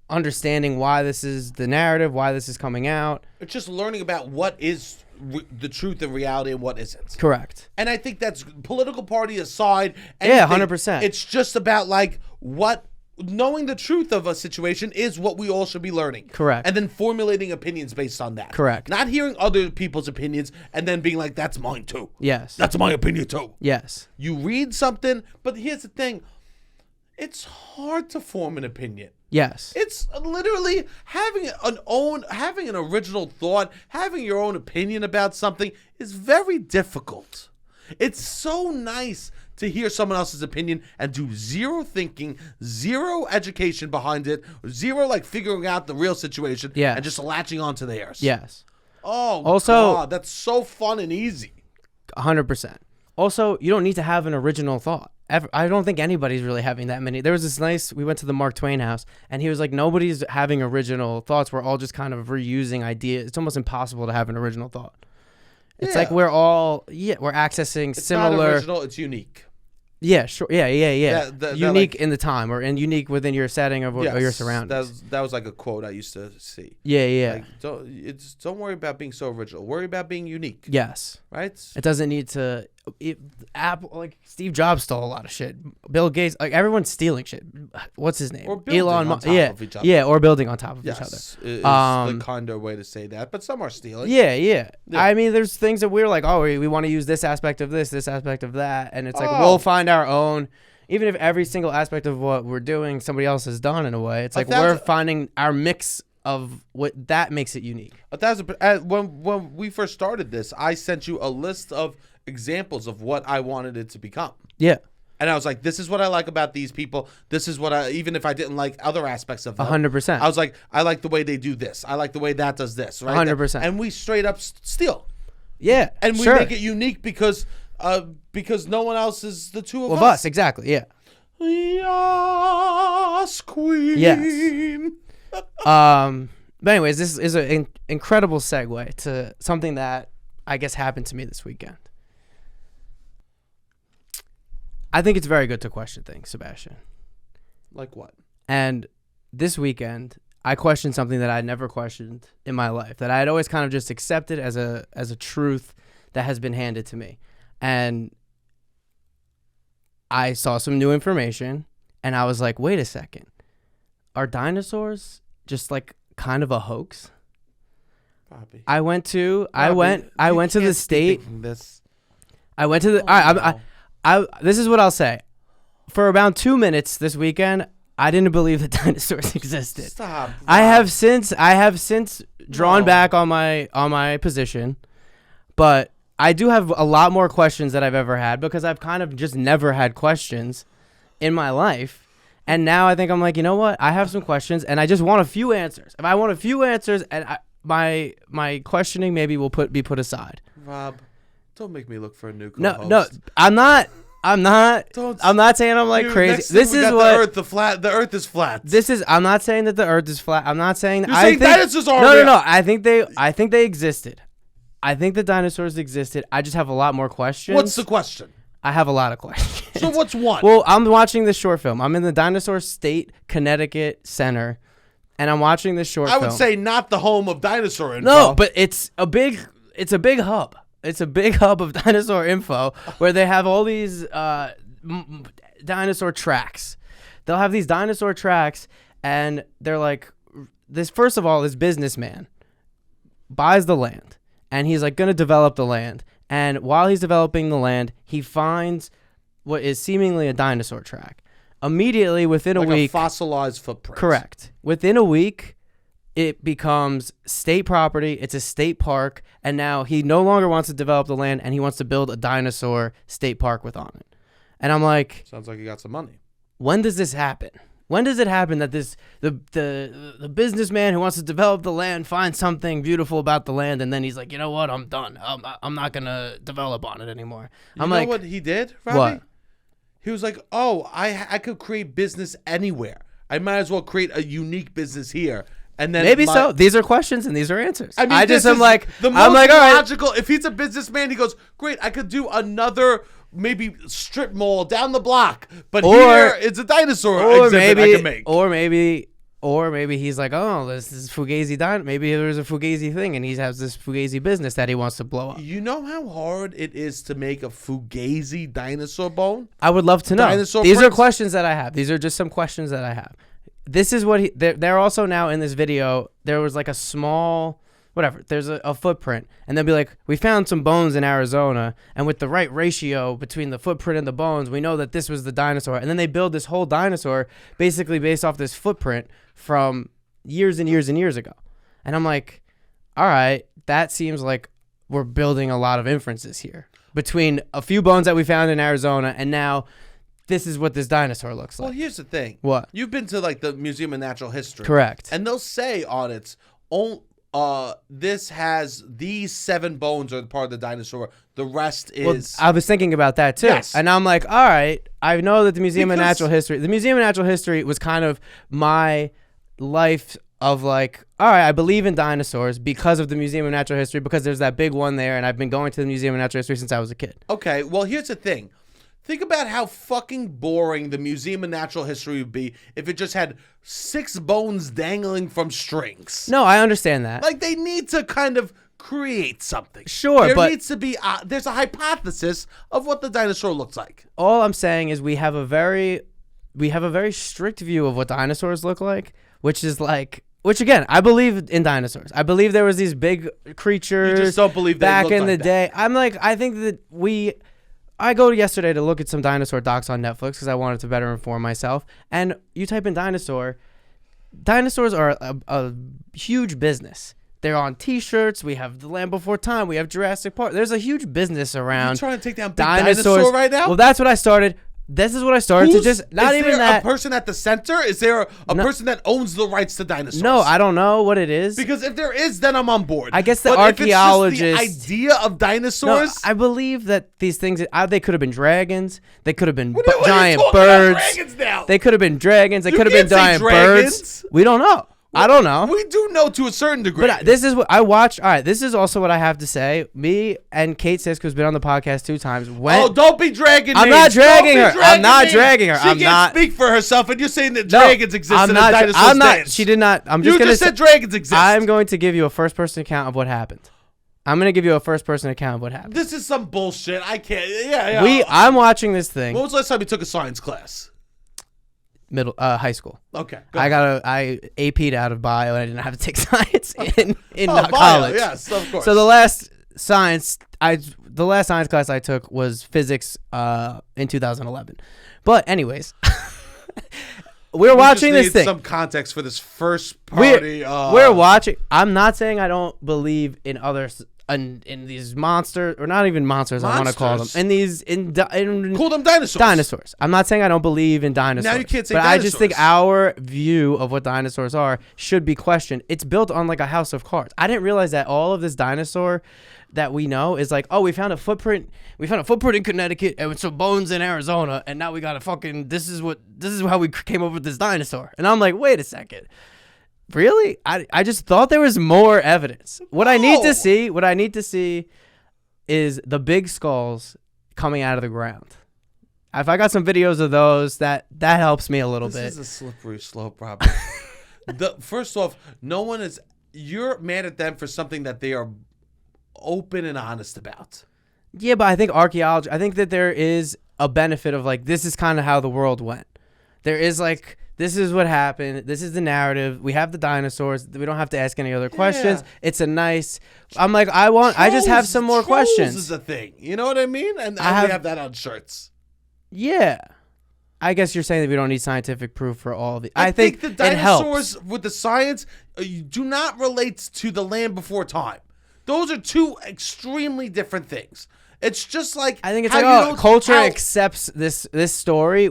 understanding why this is the narrative, why this is coming out? It's just learning about what is the truth and reality and what isn't. Correct. And I think that's political party aside. Yeah, 100%. It's just about like knowing the truth of a situation is what we all should be learning. Correct. And then formulating opinions based on that. Correct. Not hearing other people's opinions and then being like, that's mine too. Yes. That's my opinion too. Yes. You read something, but here's the thing. It's hard to form an opinion. Yes. It's literally having an original thought, having your own opinion about something is very difficult. It's so nice to hear someone else's opinion and do zero thinking, zero education behind it, zero like figuring out the real situation, and just latching onto theirs. Yes. Oh, also, God, that's so fun and easy. 100%. Also, you don't need to have an original thought. I don't think anybody's really having that many. There was this we went to the Mark Twain house, and he was like, nobody's having original thoughts. We're all just kind of reusing ideas. It's almost impossible to have an original thought. It's like we're accessing similar. It's not original, it's unique. Yeah, sure. Yeah. Unique in the time or unique within your setting of your surroundings. That was like a quote I used to see. Yeah. Like, don't worry about being so original. Worry about being unique. Yes. Right? It doesn't need to Apple, like Steve Jobs stole a lot of shit. Bill Gates, like everyone's stealing shit. What's his name? Or building Elon on Musk. top Yeah, of each other. yeah, or building on top of each other. Yes, is the kinder way to say that. But some are stealing. Yeah. I mean, there's things that we're like, oh, we want to use this aspect of this aspect of that, and it's like we'll find our own. Even if every single aspect of what we're doing, somebody else has done in a way, it's like we're finding our mix of what that makes it unique. 1,000%. When we first started this, I sent you a list of examples of what I wanted it to become. Yeah. And I was like, this is what I like about these people. This is what even if I didn't like other aspects of them. 100%. I was like, I like the way they do this. I like the way that does this. Right? 100%. And we straight up steal. Yeah. And we make it unique because no one else is the two of us. Exactly. Yeah. Yes, queen. Yes. But anyways, this is an incredible segue to something that I guess happened to me this weekend. I think it's very good to question things, Sebastian. Like what? And this weekend, I questioned something that I never questioned in my life, that I had always kind of just accepted as a truth that has been handed to me. And I saw some new information, and I was like, wait a second. Are dinosaurs just like kind of a hoax? Bobby. I went to the state. This. I went to the this is what I'll say. For about 2 minutes this weekend, I didn't believe that dinosaurs existed. Stop. I have since drawn back on my position, but I do have a lot more questions that I've ever had because I've kind of just never had questions in my life. And now I think I'm like, you know what? I have some questions and I just want a few answers. If I want a few answers, and my questioning maybe will be put aside. Rob, don't make me look for a new co-host. No, I'm not saying I'm like crazy. This is what the Earth is flat. I'm not saying that the Earth is flat. I'm not saying You're saying dinosaurs are real. No. I think they existed. I think the dinosaurs existed. I just have a lot more questions. What's the question? I have a lot of questions. So what's one? Well, I'm watching this short film. I'm in the Dinosaur State Connecticut Center, and I'm watching this short film. I would say not the home of dinosaur info. No, but it's a big hub. It's a big hub of dinosaur info where they have all these dinosaur tracks. They'll have these dinosaur tracks, and they're like, this businessman buys the land, and he's like going to develop the land. And while he's developing the land, he finds what is seemingly a dinosaur track. Immediately, within a week... a fossilized footprint. Correct. Within a week, it becomes state property. It's a state park. And now he no longer wants to develop the land, and he wants to build a dinosaur state park on it. And I'm like... Sounds like he got some money. When does this happen? When does it happen that the businessman who wants to develop the land finds something beautiful about the land, and then he's like, you know what, I'm done. I'm not gonna develop on it anymore. You know what he did, Robbie? What? He was like, oh, I could create business anywhere. I might as well create a unique business here. And then maybe so. These are questions and these are answers. I mean, I'm like, the most logical. All right. If he's a businessman, he goes, great. I could do another maybe strip mall down the block, but here it's a dinosaur exhibit I can make. Or maybe he's like, oh, this is Fugazi maybe there's a Fugazi thing, and he has this Fugazi business that he wants to blow up. You know how hard it is to make a Fugazi dinosaur bone? I would love to know. These are questions that I have. These are just some questions that I have. This is what they're also now in this video. There was like a small, whatever. There's a footprint, and they'll be like, we found some bones in Arizona, and with the right ratio between the footprint and the bones, we know that this was the dinosaur. And then they build this whole dinosaur basically based off this footprint from years and years and years ago. And I'm like, all right, that seems like we're building a lot of inferences here between a few bones that we found in Arizona, and now this is what this dinosaur looks like. Well, here's the thing. What? You've been to like the Museum of Natural History. Correct. And they'll say on its own, this has these 7 bones are part of the dinosaur. The rest is... Well, I was thinking about that too. Yes. And I'm like, all right, I know that the Museum of Natural History was kind of my life of like, all right, I believe in dinosaurs because of the Museum of Natural History, because there's that big one there, and I've been going to the Museum of Natural History since I was a kid. Okay, well, here's the thing. Think about how fucking boring the Museum of Natural History would be if it just had 6 bones dangling from strings. No, I understand that. Like, they need to kind of create something. Sure, there but needs to be there's a hypothesis of what the dinosaur looks like. all I'm saying is we have a very strict view of what dinosaurs look like, which again, I believe in dinosaurs. I believe there was these big creatures. You just don't believe they back look in like the that. day. I think that I go yesterday to look at some dinosaur docs on Netflix because I wanted to better inform myself. And you type in dinosaurs are a huge business. They're on T-shirts. We have The Land Before Time. We have Jurassic Park. There's a huge business around. You trying to take down big dinosaurs dinosaur right now? Well, that's what I started. This is what I started to just not is even there that. a person at the center? Is there a person that owns the rights to dinosaurs? No, I don't know what it is. Because if there is, then I'm on board. I guess the but archaeologists. If it's just the idea of dinosaurs. No, I believe that these things they could have been dragons. They could have been What are you giant talking about birds. dragons now? They could have been dragons. They You could have been can't say giant dragons. birds. We don't know. I don't know. We do know to a certain degree. But this is what I watched. All right, this is also what I have to say. Me and Kate Sisk, who's been on the podcast 2 times, went. don't be dragging I'm names. not dragging Don't be her. I'm not names. dragging her. She I'm can't not. speak for herself, and you're saying that No, dragons exist I'm and not. dinosaurs I'm not. dance. She did not. I'm You just gonna just say, said dragons exist. I'm going to give you a first-person account of what happened. I'm going to give you a first-person account of what happened. This is some bullshit. I can't. Yeah. I'm watching this thing. When was the last time you took a science class? High school. Okay. I AP'd out of bio and I didn't have to take science in Bio, college. yes, of course. So the last science class I took was physics in 2011. But anyways, we're watching this thing. Some context for this first party. We're watching. I'm not saying I don't believe in others. In these monsters, or not even monsters, I want to call them. Call them dinosaurs. Dinosaurs. I'm not saying I don't believe in dinosaurs. Now you can't say but dinosaurs. I just think our view of what dinosaurs are should be questioned. It's built on like a house of cards. I didn't realize that all of this dinosaur that we know is like, oh, we found a footprint. We found a footprint in Connecticut and some bones in Arizona, and now we got a fucking. This is how we came up with this dinosaur. And I'm like, wait a second. Really? I just thought there was more evidence. What I need to see is the big skulls coming out of the ground. If I got some videos of those, that helps me a little bit. This is a slippery slope, Robbie. First off, you're mad at them for something that they are open and honest about. Yeah, but I think I think that there is a benefit of like, this is kind of how the world went. There is like, this is what happened. This is the narrative. We have the dinosaurs. We don't have to ask any other questions. It's a nice. I'm like, I just have some more questions. This is a thing. You know what I mean? And we have that on shirts. Yeah. I guess you're saying that we don't need scientific proof for all of it. I think the dinosaurs it helps. with the science do not relate to the Land Before Time. Those are two extremely different things. It's just like I think it's like culture accepts this story.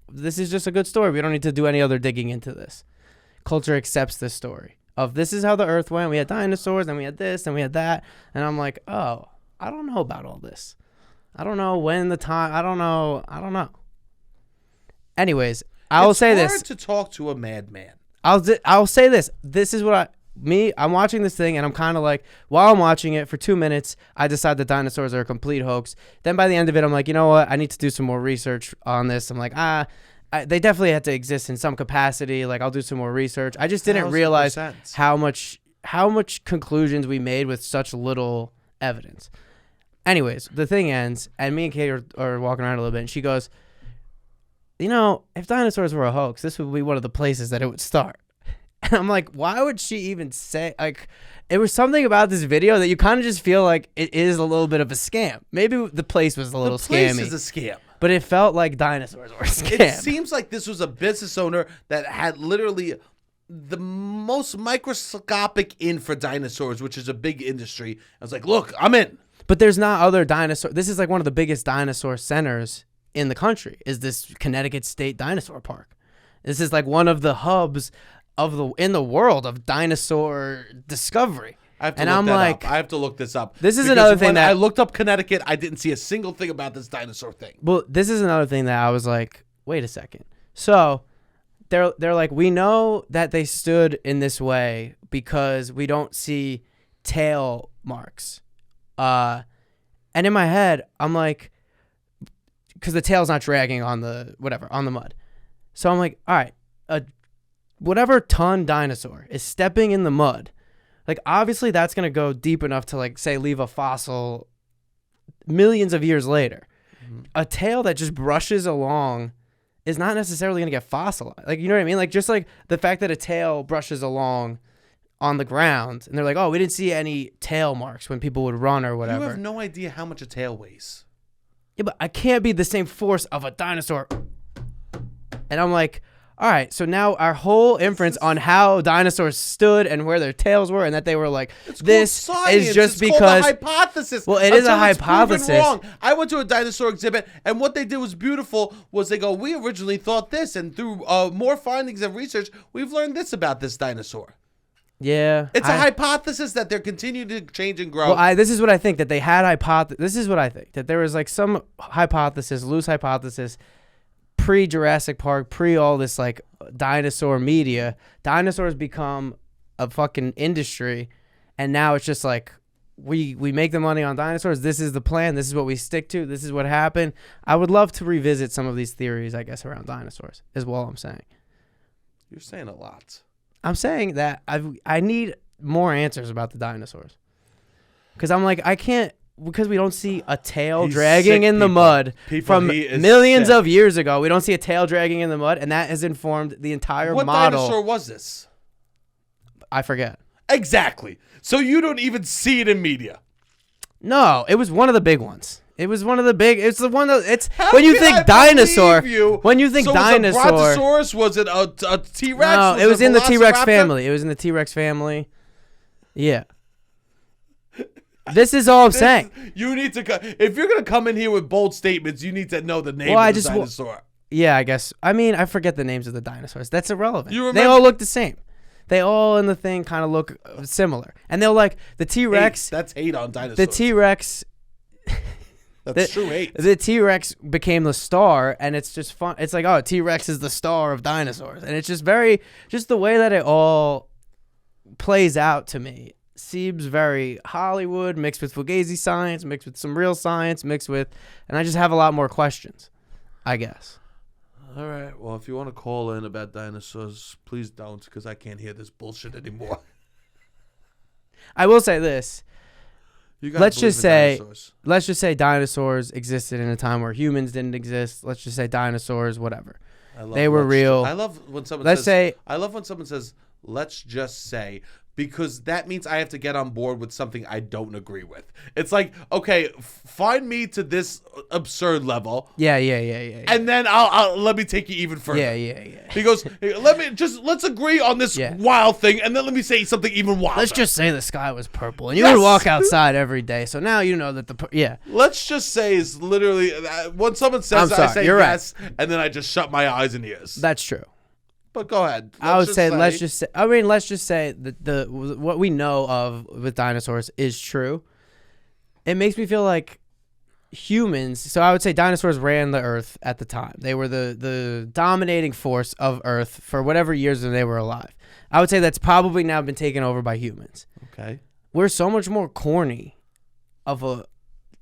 This is just a good story. We don't need to do any other digging into this. Culture accepts this story of this is how the earth went. We had dinosaurs, and we had this, and we had that. And I'm like, oh, I don't know about all this. I don't know when the time. I don't know. Anyways, I will say this. It's hard to talk to a madman. I'll say this. This is what I'm watching this thing, and I'm kind of like, while I'm watching it for 2 minutes, I decide that dinosaurs are a complete hoax. Then by the end of it, I'm like, you know what? I need to do some more research on this. I'm like, they definitely have to exist in some capacity. Like, I'll do some more research. I just didn't realize how much conclusions we made with such little evidence. Anyways, the thing ends, and me and Kate are walking around a little bit, and she goes, you know, if dinosaurs were a hoax, this would be one of the places that it would start. And I'm like, why would she even say, like, it was something about this video that you kind of just feel like it is a little bit of a scam. Maybe the place was a little scammy. The place is a scam. But it felt like dinosaurs were a scam. It seems like this was a business owner that had literally the most microscopic in for dinosaurs, which is a big industry. I was like, look, I'm in. But there's not other dinosaur. This is like one of the biggest dinosaur centers in the country, is this Connecticut State Dinosaur Park. This is like one of the hubs in the world of dinosaur discovery. I have to look this up. This is another thing that I looked up Connecticut. I didn't see a single thing about this dinosaur thing. Well, this is another thing that I was like, wait a second. So they're like, we know that they stood in this way because we don't see tail marks. And in my head, I'm like, because the tail's not dragging on the mud. So I'm like, all right, whatever ton dinosaur is stepping in the mud Like, obviously, that's going to go deep enough to, like, say, leave a fossil millions of years later. A tail that just brushes along is not necessarily going to get fossilized. Like, you know what I mean? Like, just like the fact that a tail brushes along on the ground, and they're like, oh, we didn't see any tail marks when people would run or whatever. You have no idea how much a tail weighs. Yeah, but I can't be the same force of a dinosaur. And I'm like, all right, so now our whole inference on how dinosaurs stood and where their tails were, and that they were like, this is just because called a hypothesis. Well, it is a hypothesis. Wrong. I went to a dinosaur exhibit, and what they did was beautiful. Was they go, we originally thought this, and through more findings and research, we've learned this about this dinosaur. Yeah, it's a hypothesis that they're continuing to change and grow. Well, this is what I think, that they had This is what I think, that there was like some hypothesis, loose hypothesis. Pre-Jurassic Park, all this like dinosaur media, dinosaurs become a fucking industry, and now it's just like we make the money on dinosaurs. This is the plan. This is what we stick to. This is what happened. I would love to revisit some of these theories, I guess, around dinosaurs, is what I'm saying. You're saying a lot. I'm saying that I need more answers about the dinosaurs, because I'm like, I can't. Because we don't see a tail dragging in the mud from millions of years ago. We don't see a tail dragging in the mud, and that has informed the entire model. What dinosaur was this? I forget. Exactly. So you don't even see it in media. No, it was one of the big ones. It was one of the big. It's the one that it's when you think dinosaur. When you think dinosaur. Was it a brontosaurus? Was it a T-Rex? No, it was in the T-Rex family. It was in the T-Rex family. Yeah. This is all I'm saying. You need to, if you're gonna come in here with bold statements, you need to know the name of the dinosaur. Yeah, I guess. I mean, I forget the names of the dinosaurs. That's irrelevant. They all look the same. They all in the thing kind of look similar, and they're like the T-Rex. That's hate on dinosaurs. The T-Rex. That's true hate. The T-Rex became the star, and it's just fun. It's like, oh, T-Rex is the star of dinosaurs, and it's just just the way that it all plays out to me. Seems very Hollywood, mixed with Fugazi science, mixed with some real science, and I just have a lot more questions, I guess. All right. Well, if you want to call in about dinosaurs, please don't, because I can't hear this bullshit anymore. I will say this. Let's just say dinosaurs existed in a time where humans didn't exist. Let's just say dinosaurs, whatever. They were real. I love when someone says, let's just say, because that means I have to get on board with something I don't agree with. It's like, okay, find me to this absurd level. Yeah. And then I'll let me take you even further. Yeah. He goes, let's agree on this wild thing, and then let me say something even wilder. Let's just say the sky was purple, and you would walk outside every day. So now you know that Let's just say is literally when someone says that, I say yes, and then I just shut my eyes and ears. That's true. But go ahead. Let's just say that what we know of with dinosaurs is true. It makes me feel like humans. So I would say dinosaurs ran the earth at the time. They were the dominating force of Earth for whatever years that they were alive. I would say that's probably now been taken over by humans. Okay. We're so much more corny of a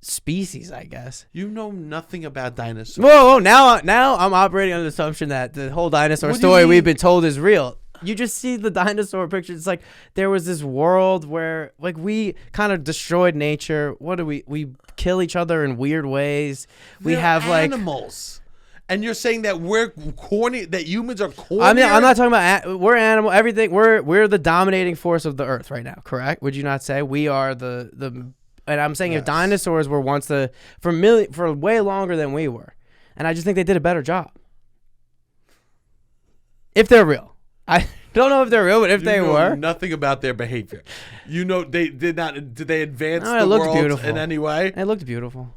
species, I guess. You know nothing about dinosaurs. Whoa, now I'm operating on the assumption that the whole dinosaur story we've been told is real. You just see the dinosaur picture. It's like there was this world where like we kind of destroyed nature. What do we kill each other in weird ways? They're animals. And you're saying that we're corny, that humans are corny? I mean, I'm not talking about we're animal, everything. We're the dominating force of the earth right now, correct? Would you not say we are the and I'm saying if dinosaurs were once for way longer than we were. And I just think they did a better job. If they're real. I don't know if they're real, but if they were. Nothing about their behavior. You know, did they advance the world in any way? It looked beautiful.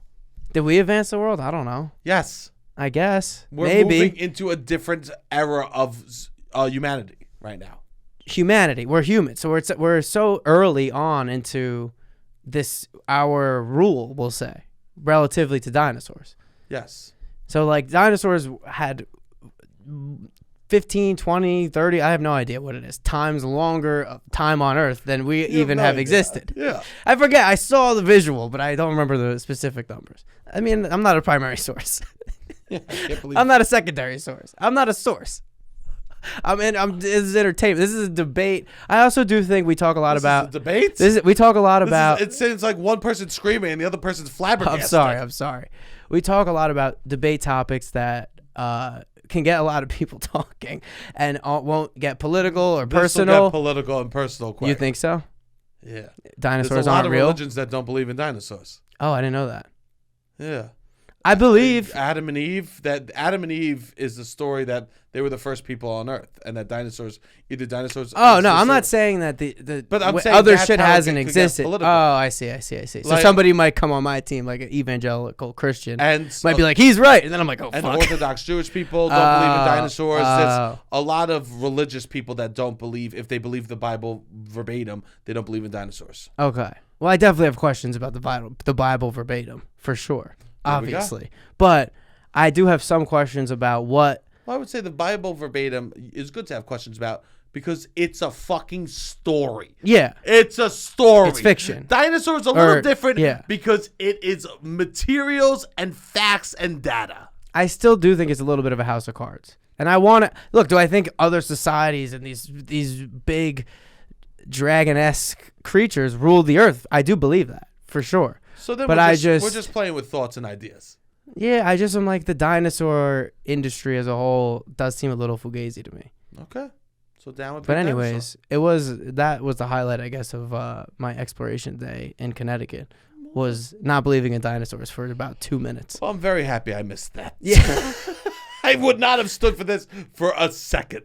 Did we advance the world? I don't know. Yes. I guess. We're moving into a different era of humanity right now. Humanity. We're human. So we're so early on into this, our rule, we'll say, relatively to dinosaurs. Yes. So like dinosaurs had 15, 20, 30, I have no idea what it is, times longer time on Earth than we even have existed. Yeah. I forget. I saw the visual, but I don't remember the specific numbers. I mean, I'm not a primary source. Yeah, I can't believe I'm not a secondary source. I'm not a source. This is entertainment. This is a debate. I also do think we talk a lot about debate. We talk a lot about. It seems like one person's screaming and the other person's flabbergasted. I'm sorry. We talk a lot about debate topics that can get a lot of people talking and won't get political or personal. This will get political and personal quick. You think so? Yeah. Dinosaurs There's a lot aren't of real? religions that don't believe in dinosaurs. Oh, I didn't know that. Yeah. I believe Adam and Eve. That Adam and Eve is the story that they were the first people on Earth, and that dinosaurs. Oh no, I'm not saying that But I'm saying other that's shit how it hasn't could get existed. Oh, political. I see. So Like- somebody might come on my team, like an evangelical Christian, And might be like, he's right, and then I'm like, oh and fuck. Orthodox Jewish people don't believe in dinosaurs. There's oh. a lot of religious people that don't believe. If they believe the Bible verbatim, they don't believe in dinosaurs. Okay. Well, I definitely have questions about the Bible verbatim for sure, There we go. obviously, but I do have some questions about what. Well, I would say the Bible verbatim is good to have questions about because it's a fucking story. Yeah. It's a story. It's fiction. Dinosaurs a little different yeah. because it is materials and facts and data. I still do think it's a little bit of a house of cards, and I want to look. Do I think other societies and these big dragon-esque creatures rule the earth? I do believe that for sure. So then But we're I just playing with thoughts and ideas. Yeah, I just am like the dinosaur industry as a whole does seem a little fugazi to me. Okay. So down with But big anyways, that was the highlight, I guess, of my exploration day in Connecticut, was not believing in dinosaurs for about 2 minutes. Well, I'm very happy I missed that. Yeah. I would not have stood for this for a second.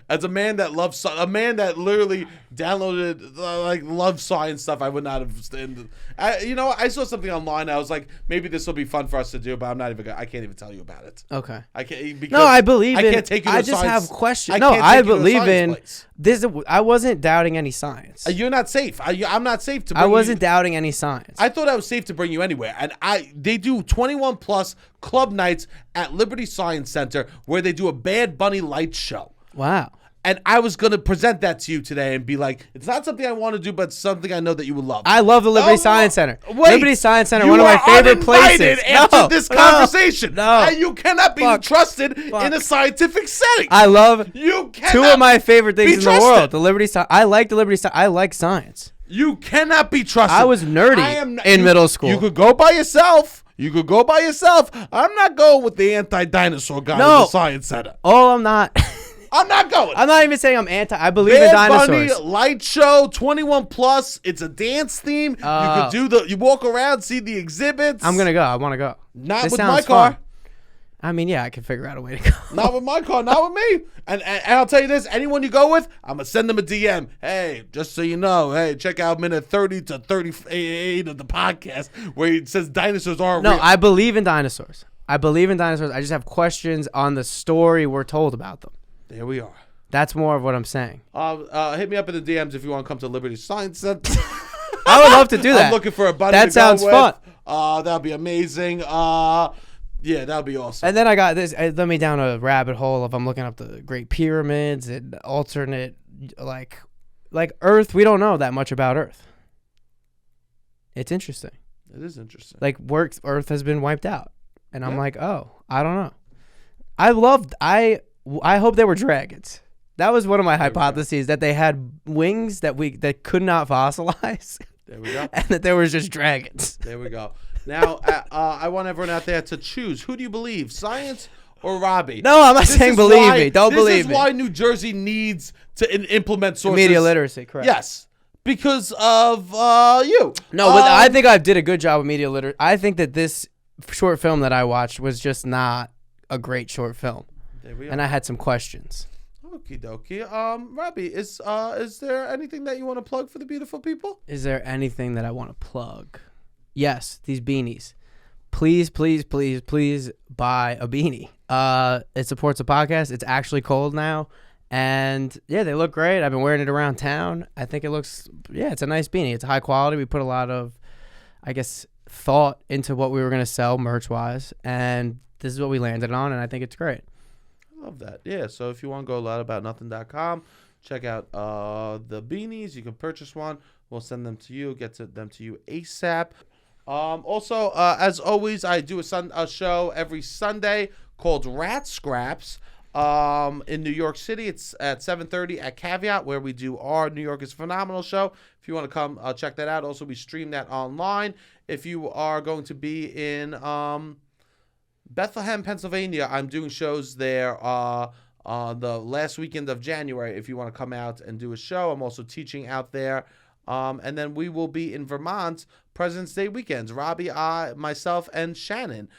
As a man that loves, a man that literally downloaded, loves science stuff, I would not have stood. I saw something online. I was like, maybe this will be fun for us to do, but I'm not even. I can't even tell you about it. Okay. I can't. Because No, I believe I in. can't take you to I just science. have questions. I No, can't I take you to a believe science in place. this. I wasn't doubting any science. You're not safe. I'm not safe to. Bring I wasn't You, doubting any science. I thought I was safe to bring you anywhere, and they do 21 plus club nights at Liberty Science Center where they do a Bad Bunny light show. Wow. And I was going to present that to you today and be like, it's not something I want to do, but it's something I know that you would love. I love the Liberty Science Center. Wait, Liberty Science Center, you one of my are favorite places. uninvited after this conversation. No. You cannot be trusted in a scientific setting. I love You cannot two of my favorite things be in the trusted. world. The Liberty Science. I like the Liberty Science. I like science. You cannot be trusted. I was nerdy in middle school. You could go by yourself. I'm not going with the anti-dinosaur guy No. at the Science Center. Oh, I'm not. I'm not going. I'm not even saying I'm anti. I believe in Bad dinosaurs. Bunny light show, 21 plus. It's a dance theme. You could you walk around, see the exhibits. I'm gonna go. I want to go. Not This with sounds my car. fun. I mean, yeah, I can figure out a way to go. Not with my car. Not with me. And I'll tell you this: anyone you go with, I'm gonna send them a DM. Hey, just so you know, hey, check out minute 30 to 38 of the podcast where it says dinosaurs aren't No, real. I believe in dinosaurs. I just have questions on the story we're told about them. There we are. That's more of what I'm saying. Hit me up in the DMs if you want to come to Liberty Science Center. I would love to do that. I'm looking for a buddy. That to sounds go with. fun. That'd be amazing. Yeah, that'd be awesome. And then I got this. It led me down a rabbit hole of I'm looking up the Great Pyramids and alternate, like Earth. We don't know that much about Earth. It's interesting. It is interesting. Like Earth has been wiped out, and I'm Yeah. like, oh, I don't know. I hope they were dragons. That was one of my hypotheses, that they had wings that could not fossilize. There we go. And that there was just dragons. There we go. Now, I want everyone out there to choose. Who do you believe, science or Robbie? No, I'm not saying believe me. Don't believe me. This is why New Jersey needs to implement sources. Media literacy, correct. Yes. Because of you. No, but I think I did a good job with media literacy. I think that this short film that I watched was just not a great short film. There we are. And I had some questions. Okie dokie. Robbie, is there anything that you want to plug for the beautiful people? Is there anything that I want to plug? Yes, these beanies. Please, please, please, please buy a beanie. It supports the podcast. It's actually cold now. And yeah, they look great. I've been wearing it around town. I think it's a nice beanie. It's high quality. We put a lot of, I guess, thought into what we were going to sell merch-wise. And this is what we landed on, and I think it's great. Love that. Yeah, so if you want to go loudaboutnothing.com, check out the beanies. You can purchase one. We'll send them to you, them to you ASAP. Also, as always, I do a show every Sunday called Rat Scraps. In New York City, it's at 7:30 at Caveat, where we do our New York is Phenomenal show. If you want to come check that out. Also, we stream that online. If you are going to be in Bethlehem, Pennsylvania, I'm doing shows there the last weekend of January. If you want to come out and do a show, I'm also teaching out there. And then we will be in Vermont President's Day weekends. Robbie, myself, and Shannon,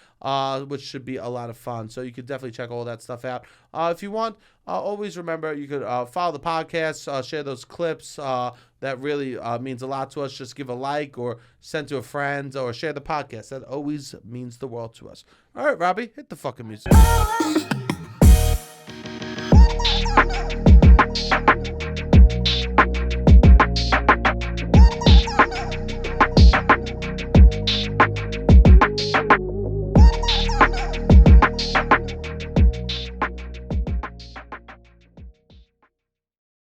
which should be a lot of fun. So you could definitely check all that stuff out. If you want, always remember you could follow the podcast, share those clips. That really means a lot to us. Just give a like or send to a friend or share the podcast. That always means the world to us. All right, Robbie, hit the fucking music.